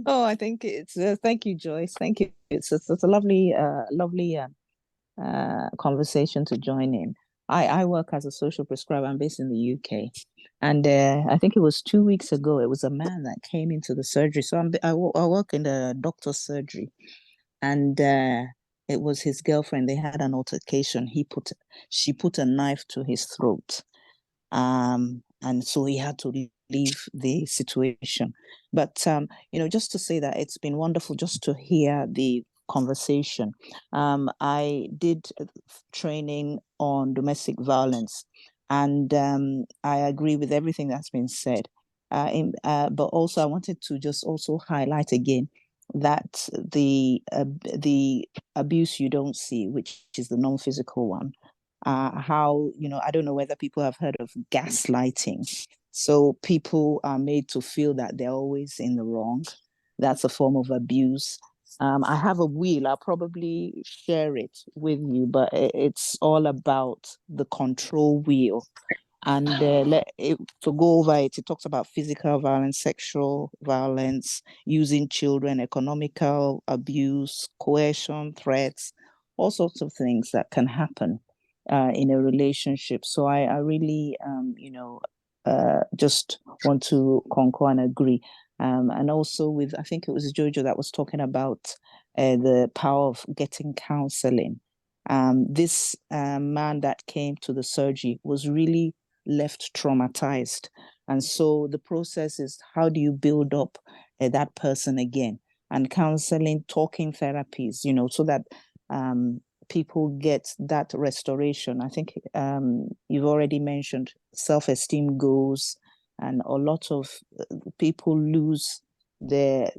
Oh, I think it's thank you, Joyce. Thank you. It's a lovely conversation to join in. I work as a social prescriber. I'm based in the UK, and I think it was 2 weeks ago. It was a man that came into the surgery. So I work in the doctor's surgery, and it was his girlfriend. They had an altercation. She put a knife to his throat, and so he had to leave the situation. But just to say that it's been wonderful just to hear the conversation. I did training on domestic violence, and I agree with everything that's been said. But also I wanted to just also highlight again that the abuse you don't see, which is the non-physical one, how, I don't know whether people have heard of gaslighting. So people are made to feel that they're always in the wrong. That's a form of abuse. I have a wheel. I'll probably share it with you, but it's all about the control wheel. And to go over it, it talks about physical violence, sexual violence, using children, economical abuse, coercion, threats, all sorts of things that can happen in a relationship. So I really, just want to concur and agree. And also with, I think it was Jojo that was talking about the power of getting counseling. This man that came to the surgery was really left traumatized. And so the process is, how do you build up that person again? And counseling, talking therapies, so that people get that restoration. I think you've already mentioned self-esteem goes, and a lot of people lose their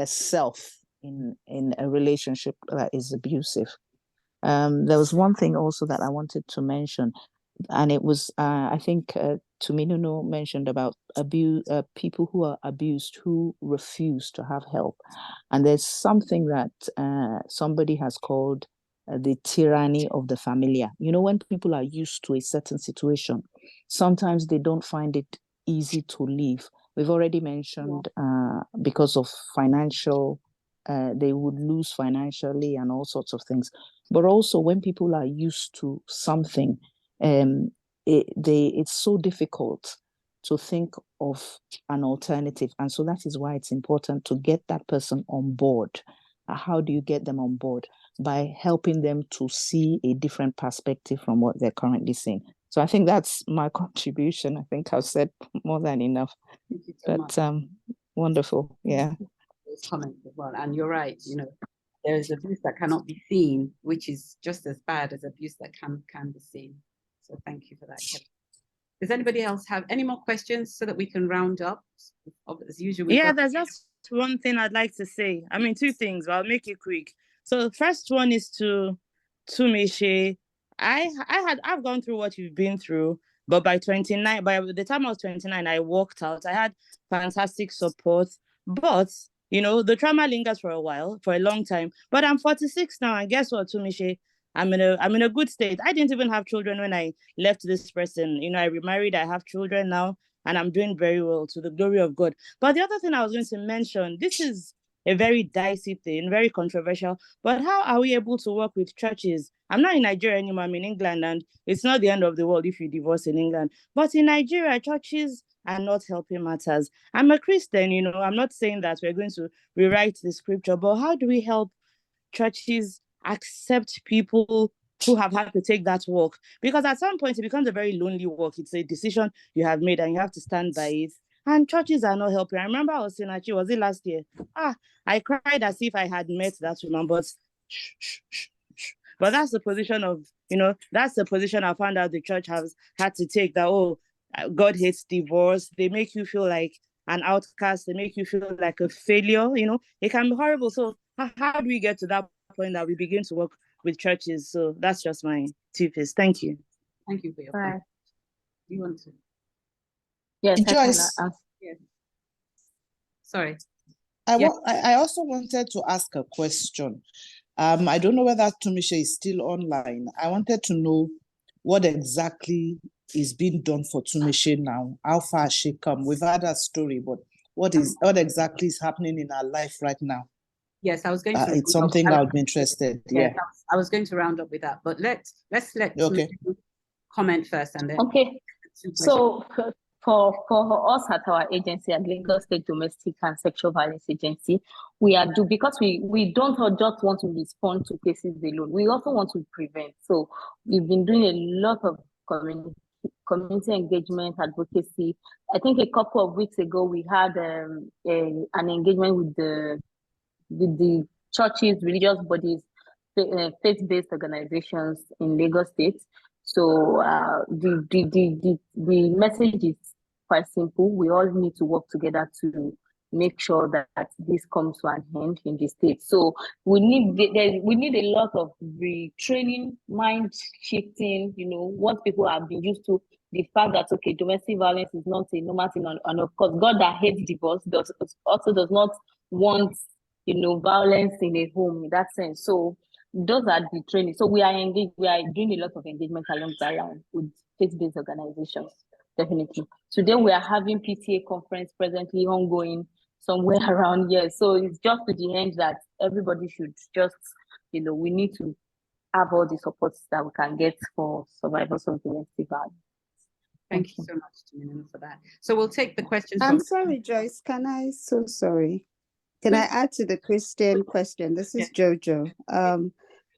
self in a relationship that is abusive. There was one thing also that I wanted to mention, and it was I think Tuminunu mentioned about people who are abused who refuse to have help. And there's something that somebody has called the tyranny of the familiar. When people are used to a certain situation, sometimes they don't find it easy to leave. We've already mentioned because of financial, they would lose financially and all sorts of things. But also when people are used to something, it's so difficult to think of an alternative. And so that is why it's important to get that person on board. How do you get them on board? By helping them to see a different perspective from what they're currently seeing. So I think that's my contribution. I think I've said more than enough. But wonderful, yeah. Those comments as well. And you're right, there is abuse that cannot be seen, which is just as bad as abuse that can be seen. So thank you for that, Kevin. Does anybody else have any more questions so that we can round up? As usual. There's just one thing I'd like to say. I mean, two things, but I'll make it quick. So the first one is to Tumishe. I've gone through what you've been through, but by the time I was 29, I walked out. I had fantastic support, but the trauma lingers for a long time. But I'm 46 now, and guess what, Tumishe? I'm in a good state. I didn't even have children when I left this person. I remarried, I have children now, and I'm doing very well, to the glory of God. But the other thing I was going to mention, this is a very dicey thing, very controversial, but how are we able to work with churches? I'm not in Nigeria anymore, I'm in England, and it's not the end of the world if you divorce in England. But in Nigeria, churches are not helping matters. I'm a Christian, I'm not saying that we're going to rewrite the scripture, but how do we help churches accept people who have had to take that walk? Because at some point it becomes a very lonely walk. It's a decision you have made and you have to stand by it. And churches are not helping. I remember I was in Achi, was it last year? I cried as if I had met that woman, but that's the position of, that's the position I found out the church has had to take, that, God hates divorce. They make you feel like an outcast. They make you feel like a failure. It can be horrible. So how do we get to that point that we begin to work with churches? So that's just my two-piece. Thank you. Thank you for your point. You want to? Yes, Joyce. Yes. Sorry. I also wanted to ask a question. I don't know whether Tumishe is still online. I wanted to know what exactly is being done for Tumishe now. How far has she come? We've had her story, but what exactly is happening in her life right now? Yes, I was going to. It's something I would be interested. Yeah, I was going to round up with that, but let's let Tumishe comment first, and then. Okay. So for us at our agency, at Lagos State Domestic and Sexual Violence Agency, because we don't just want to respond to cases alone. We also want to prevent. So we've been doing a lot of community engagement, advocacy. I think a couple of weeks ago we had an engagement with the churches, religious bodies, faith-based organizations in Lagos State. So the message is quite simple. We all need to work together to make sure that this comes to an end in the state. So we need a lot of retraining, mind shifting. What people have been used to, the fact that domestic violence is not a normal thing, and of course, God that hates divorce also does not want violence in a home in that sense. So those are the training. So we are engaged. We are doing a lot of engagement along that line with faith-based organizations, definitely. Today we are having PTA conference presently ongoing somewhere around here. So it's just to the end that everybody should just, we need to have all the supports that we can get for survivors of domestic violence. Thank you so much, Tuminu, for that. So we'll take the questions I'm from... sorry, Joyce. So sorry. Can I add to the Christian question? This is Jojo.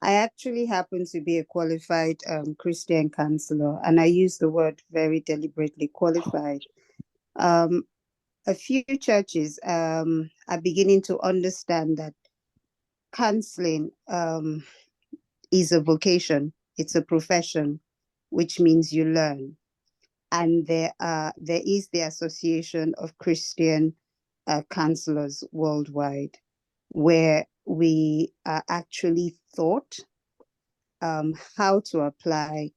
I actually happen to be a qualified Christian counselor, and I use the word very deliberately, qualified. A few churches are beginning to understand that counseling is a vocation, it's a profession, which means you learn. And there is the Association of Christian Counselors worldwide, where we are actually taught how to apply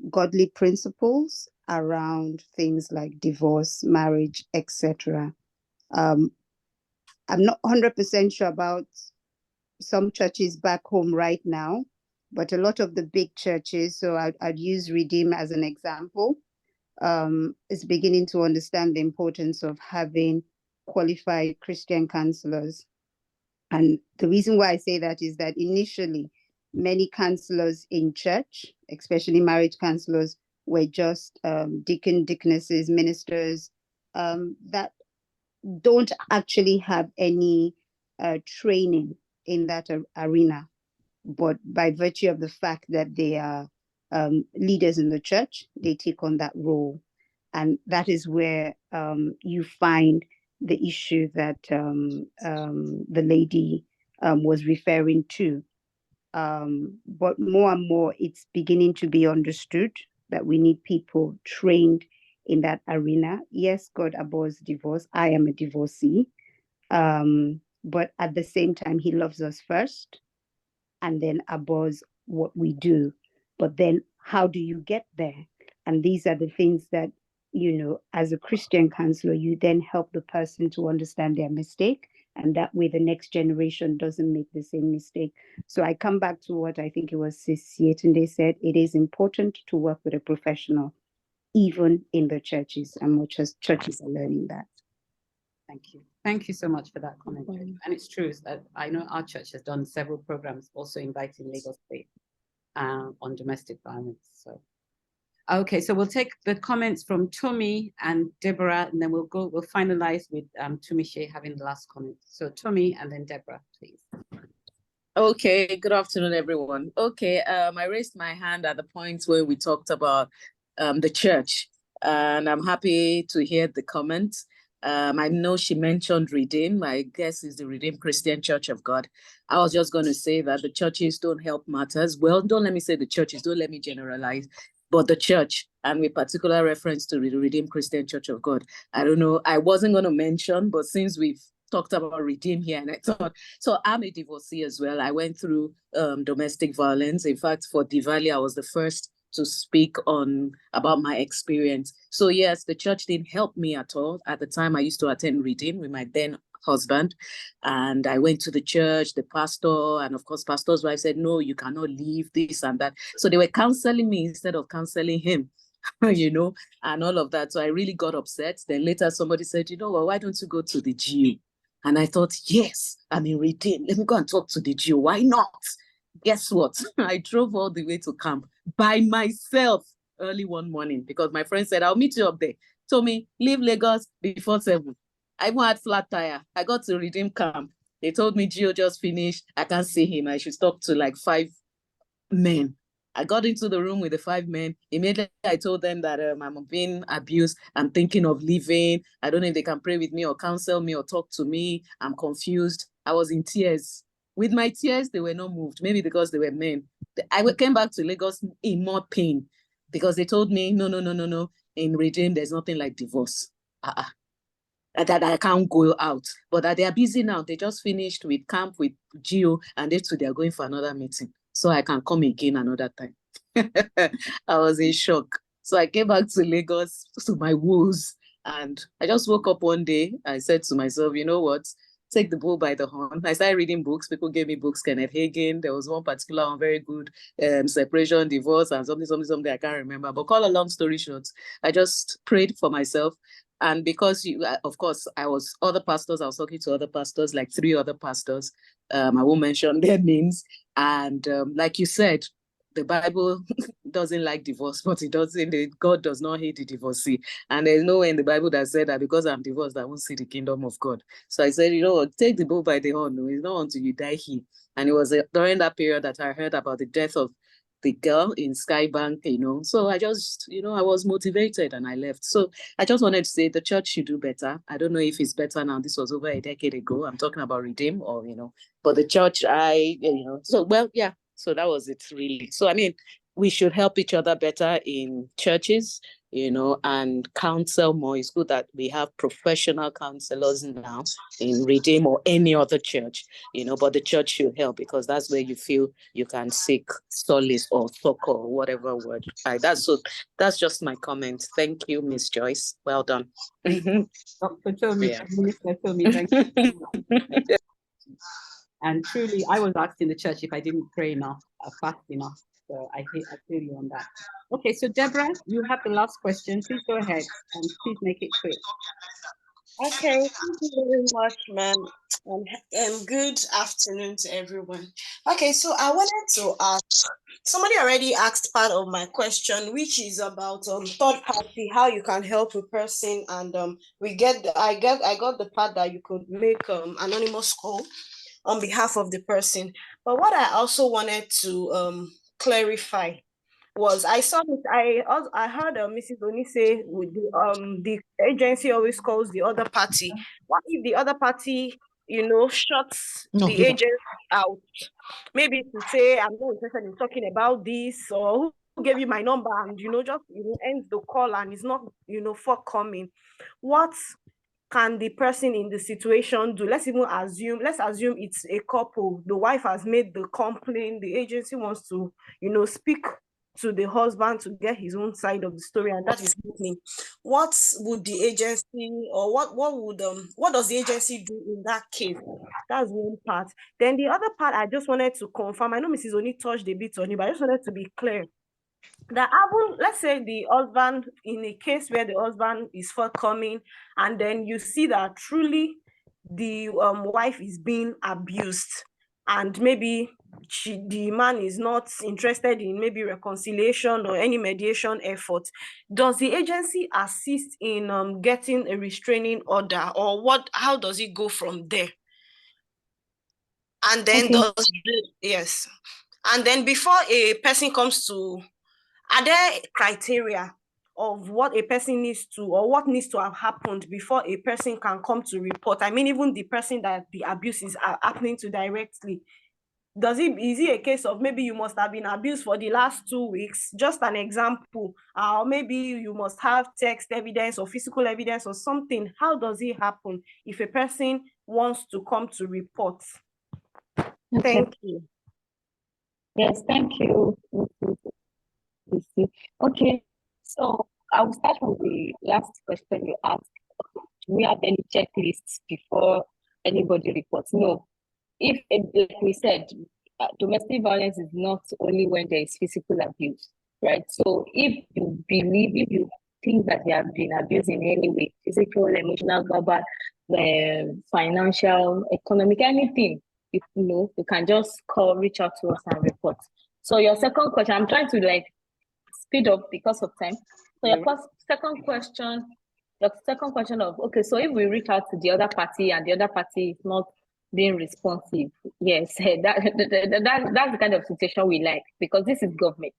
godly principles around things like divorce, marriage, etc. I'm not 100% sure about some churches back home right now, but a lot of the big churches, so I'd use Redeem as an example, is beginning to understand the importance of having qualified Christian counselors. And the reason why I say that is that initially, many counselors in church, especially marriage counselors, were just deaconesses, ministers that don't actually have any training in that arena. But by virtue of the fact that they are leaders in the church, they take on that role. And that is where you find the issue that the lady was referring to. But more and more, it's beginning to be understood that we need people trained in that arena. Yes, God abhors divorce. I am a divorcee. But at the same time, he loves us first and then abhors what we do. But then how do you get there? And these are the things that, as a Christian counselor, you then help the person to understand their mistake. And that way the next generation doesn't make the same mistake. So I come back to what I think it was Sis Yetunde said. It is important to work with a professional, even in the churches, and much as churches are learning that. Thank you. Thank you so much for that comment. And it's true that I know our church has done several programs also inviting Lagos State on domestic violence. So, okay, so we'll take the comments from Tomi and Deborah, and then we'll finalize with Tumishe having the last comment. So Tomi and then Deborah, please. Okay, good afternoon, everyone. Okay, I raised my hand at the point where we talked about the church, and I'm happy to hear the comments. I know she mentioned Redeem. I guess it's the Redeemed Christian Church of God. I was just going to say that the churches don't help matters. Well, don't let me say the churches, don't let me generalize, but the church, and with particular reference to the Redeemed Christian Church of God. I don't know, I wasn't going to mention, but since we've talked about Redeem here, and I thought, so I'm a divorcee as well. I went through domestic violence. In fact, for DVALI, I was the first to speak about my experience. So yes, the church didn't help me at all. At the time, I used to attend Redeem with my then husband, and I went to the church, the pastor, and of course, pastor's wife said, no, you cannot leave, this and that. So they were counseling me instead of counseling him, and all of that. So I really got upset. Then later somebody said, well, why don't you go to the GU? And I thought, yes, I'm in Redeem. Let me go and talk to the GU. Why not? Guess what? I drove all the way to camp by myself early one morning because my friend said, I'll meet you up there. Told me, leave Lagos before 7. I even had flat tire. I got to Redeem camp. They told me Gio just finished. I can't see him. I should talk to like 5 men. I got into the room with the 5 men. Immediately, I told them that I'm being abused. I'm thinking of leaving. I don't know if they can pray with me or counsel me or talk to me. I'm confused. I was in tears. With my tears, they were not moved. Maybe because they were men. I came back to Lagos in more pain because they told me, no. In Redeem, there's nothing like divorce. That I can't go out. But that they are busy now. They just finished with camp with Gio, and they're going for another meeting. So I can come again another time. I was in shock. So I came back to Lagos to my woes. And I just woke up one day. I said to myself, you know what? take the bull by the horn. I started reading books. People gave me books, Kenneth Hagin. There was one particular one, very good, separation, divorce, and something I can't remember. But call a long story short, I just prayed for myself. And because of course, I was talking to other pastors, like 3 other pastors. I won't mention their names. And like you said, the Bible doesn't like divorce, but God does not hate the divorcee. And there's nowhere in the Bible that said that because I'm divorced, I won't see the kingdom of God. So I said, take the bull by the horn. No, it's not until you die here. And it was during that period that I heard about the death of the girl in Skybank, So I just, I was motivated and I left. So I just wanted to say the church should do better. I don't know if it's better now. This was over a decade ago. I'm talking about Redeem or, but the church, so that was it really. So, I mean, we should help each other better in churches, and counsel more. It's good that we have professional counselors now in Redeem or any other church, but the church should help because that's where you feel you can seek solace or succor or whatever word. That's just my comment. Thank you, Miss Joyce. Well done. Dr. Tomi, Minister Tomi, thank you. And truly, I was asked in the church if I didn't pray enough, fast enough. So I feel you on that. Okay, so Deborah, you have the last question. Please go ahead and please make it quick. Okay, thank you very much, ma'am. Good afternoon to everyone. Okay, so I wanted to ask, somebody already asked part of my question, which is about third party, how you can help a person, and I got the part that you could make anonymous call on behalf of the person. But what I also wanted to clarify was I heard Mrs. Oni say with the agency always calls the other party. What if the other party, shuts the agent out? Maybe to say, I'm not interested in talking about this, or who gave you my number, and just ends the call and is not forthcoming. What can the person in the situation do? Let's assume it's a couple. The wife has made the complaint. The agency wants to, speak to the husband to get his own side of the story, and that is happening. What would the agency, or what does the agency do in that case? That's one part. Then the other part, I just wanted to confirm. I know Mrs. Oni touched a bit on it, but I just wanted to be clear that let's say the husband, in a case where the husband is forthcoming, and then you see that truly the wife is being abused, and maybe the man is not interested in maybe reconciliation or any mediation effort, does the agency assist in getting a restraining order, or how does it go from there? And then yes, and then before a person comes to, are there criteria of what a person needs to, or what needs to have happened before a person can come to report? I mean, even the person that the abuse is happening to directly. Is it a case of maybe you must have been abused for the last 2 weeks? Just an example. Or maybe you must have text evidence or physical evidence or something. How does it happen if a person wants to come to report? Okay. Thank you. Yes, thank you. Okay, so I will start with the last question you asked. Do we have any checklists before anybody reports? No. If, like we said, domestic violence is not only when there is physical abuse, right? So if you think that they have been abused in any way, physical, emotional, verbal, financial, economic, anything, you can just reach out to us and report. So your second question, I'm trying to speed up because of time. So your second question of, okay, so if we reach out to the other party and the other party is not being responsive, yes, that's the kind of situation we like, because this is government.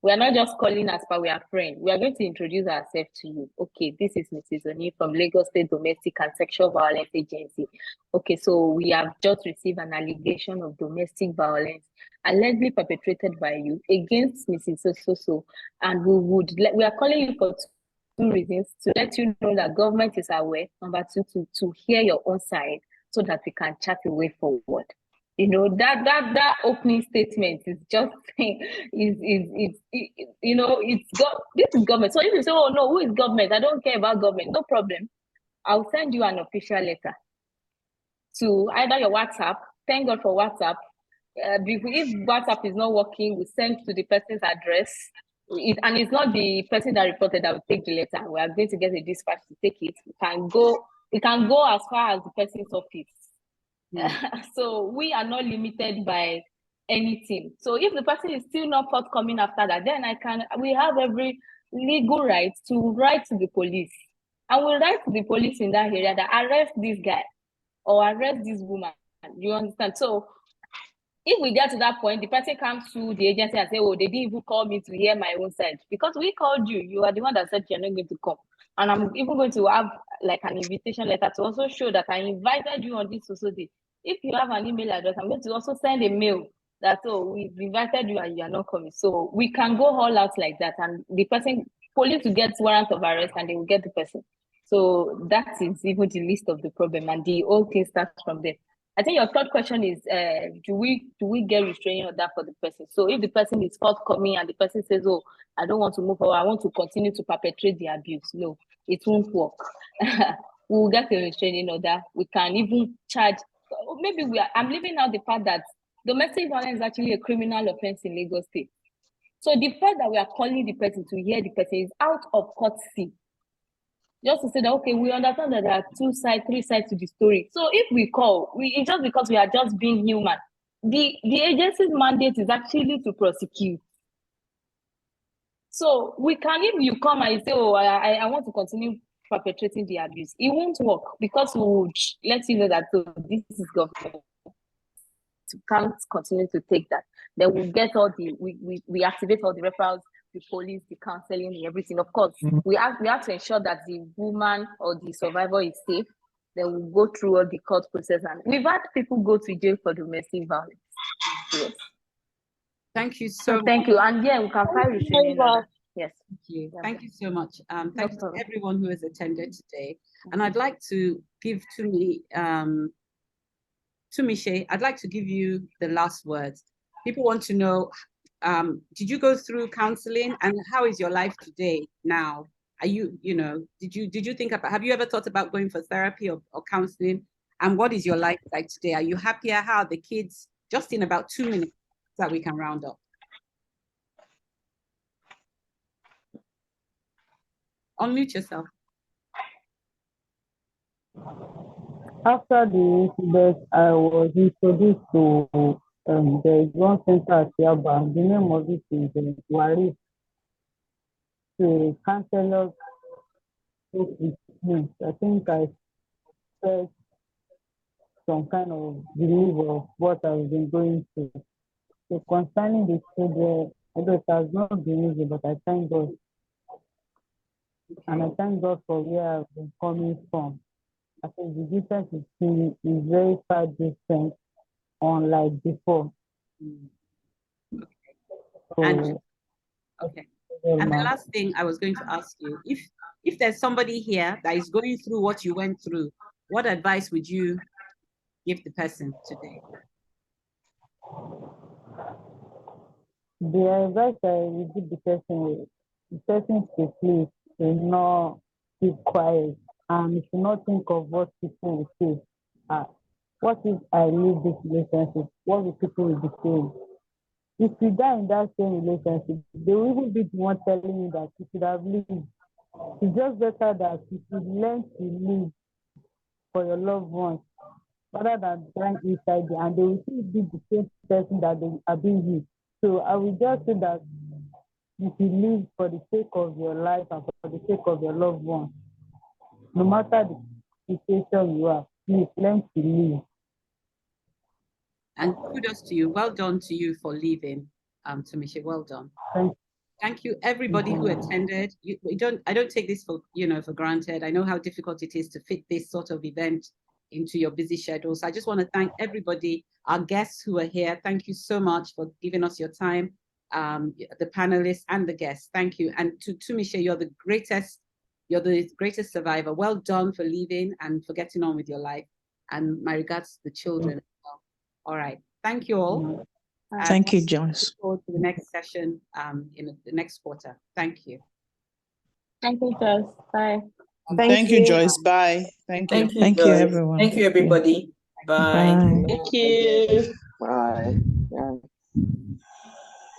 We are not just calling us, but we are friends. We are going to introduce ourselves to you. Okay, this is Mrs. Oni from Lagos State Domestic and Sexual Violence Agency. Okay, so we have just received an allegation of domestic violence allegedly perpetrated by you against Mrs. So, and we are calling you for 2 reasons: to let you know that government is aware. Number 2, to hear your own side, so that we can chart a way forward. That opening statement is just this is government. So if you say, oh no, who is government? I don't care about government. No problem. I'll send you an official letter. to either your WhatsApp. Thank God for WhatsApp. If WhatsApp is not working, we send to the person's address. And it's not the person that reported that will take the letter. We are going to get a dispatch to take it. It can go as far as the person's office. So we are not limited by anything. So if the person is still not forthcoming after that, then we have every legal right to write to the police. And we'll write to the police in that area that arrest this guy or arrest this woman. You understand? So if we get to that point, the person comes to the agency and say, oh, they didn't even call me to hear my own side. Because we called you. You are the one that said you're not going to come. And I'm even going to have like an invitation letter to also show that I invited you on this social day. If you have an email address, I'm going to also send a mail that, oh, we've invited you and you are not coming. So we can go all out like that. And the police will get warrant of arrest and they will get the person. So that is even the least of the problem. And the whole thing starts from there. I think your third question is, do we get restraining order for the person? So if the person is forthcoming and the person says, oh, I don't want to move forward, I want to continue to perpetrate the abuse, no, it won't work. We will get a restraining order. We can even charge, maybe I'm leaving out the part that domestic violence is actually a criminal offense in Lagos State. So the fact that we are calling the person to hear the person is out of courtesy. Just to say that, okay, we understand that there are 2 sides, 3 sides to the story. So if we call, it's just because we are just being human. The agency's mandate is actually to prosecute. So we can, if you come and say, oh, I want to continue perpetrating the abuse, it won't work because we would let you know that this is government. You can't continue to take that. Then we'll get we activate all the referrals, the police, the counseling, and everything. Of course, we have to ensure that the woman or the survivor is safe. Then we'll go through all the court process. And we've had people go to jail for domestic violence. Yes. Thank you so much. Thank you. And yeah, we can file restraining order. Yes. Thank you. Thank you so much. Thank you to everyone who has attended today. And I'd like to give Tumishe, I'd like to give you the last words. People want to know, did you go through counseling, and how is your life today now? Are you, did you think about, have you ever thought about going for therapy or counseling? And what is your life like today? Are you happier? How are the kids? Just in about 2 minutes so that we can round up. Unmute yourself. After the incident, I was introduced to there is one center at Yaba. The name of it is Wari. The counselor spoke with me. I think I felt some kind of relief of what I've been going through. So concerning the children, although it has not been easy, but I thank God. And I thank God for where I've been coming from. I think the difference is very far distant unlike before. And okay. And the last thing I was going to ask you, if there's somebody here that is going through what you went through, what advice would you give the person today? The advice I would give the person should please not keep quiet and should not think of what people will say. What if I leave this relationship? What will people will be saying? If you die in that same relationship, they will even be the one telling you that you should have lived. It's just better that you should learn to live for your loved ones rather than dying inside there, and they will still be the same person that they abuse you. So I will just say that you should live for the sake of your life and for the sake of your loved ones. No matter the situation you are, please learn to live. And kudos to you. Well done to you for leaving, Tumishe. Well done. Thank you, everybody who attended. I don't take this for granted. I know how difficult it is to fit this sort of event into your busy schedule. So I just want to thank everybody, our guests who are here. Thank you so much for giving us your time, the panelists and the guests. Thank you. And to Tumishe, you're the greatest survivor. Well done for leaving and for getting on with your life. And my regards to the children. All right. Thank you all. Thank you, Joyce. Look forward to the next session in the next quarter. Thank you. Thank you, Joyce. Bye. Thank you, Joyce. Bye. Thank you. Thank you, everyone. Thank you, everybody. Bye. Bye. Thank you. Bye. Yeah.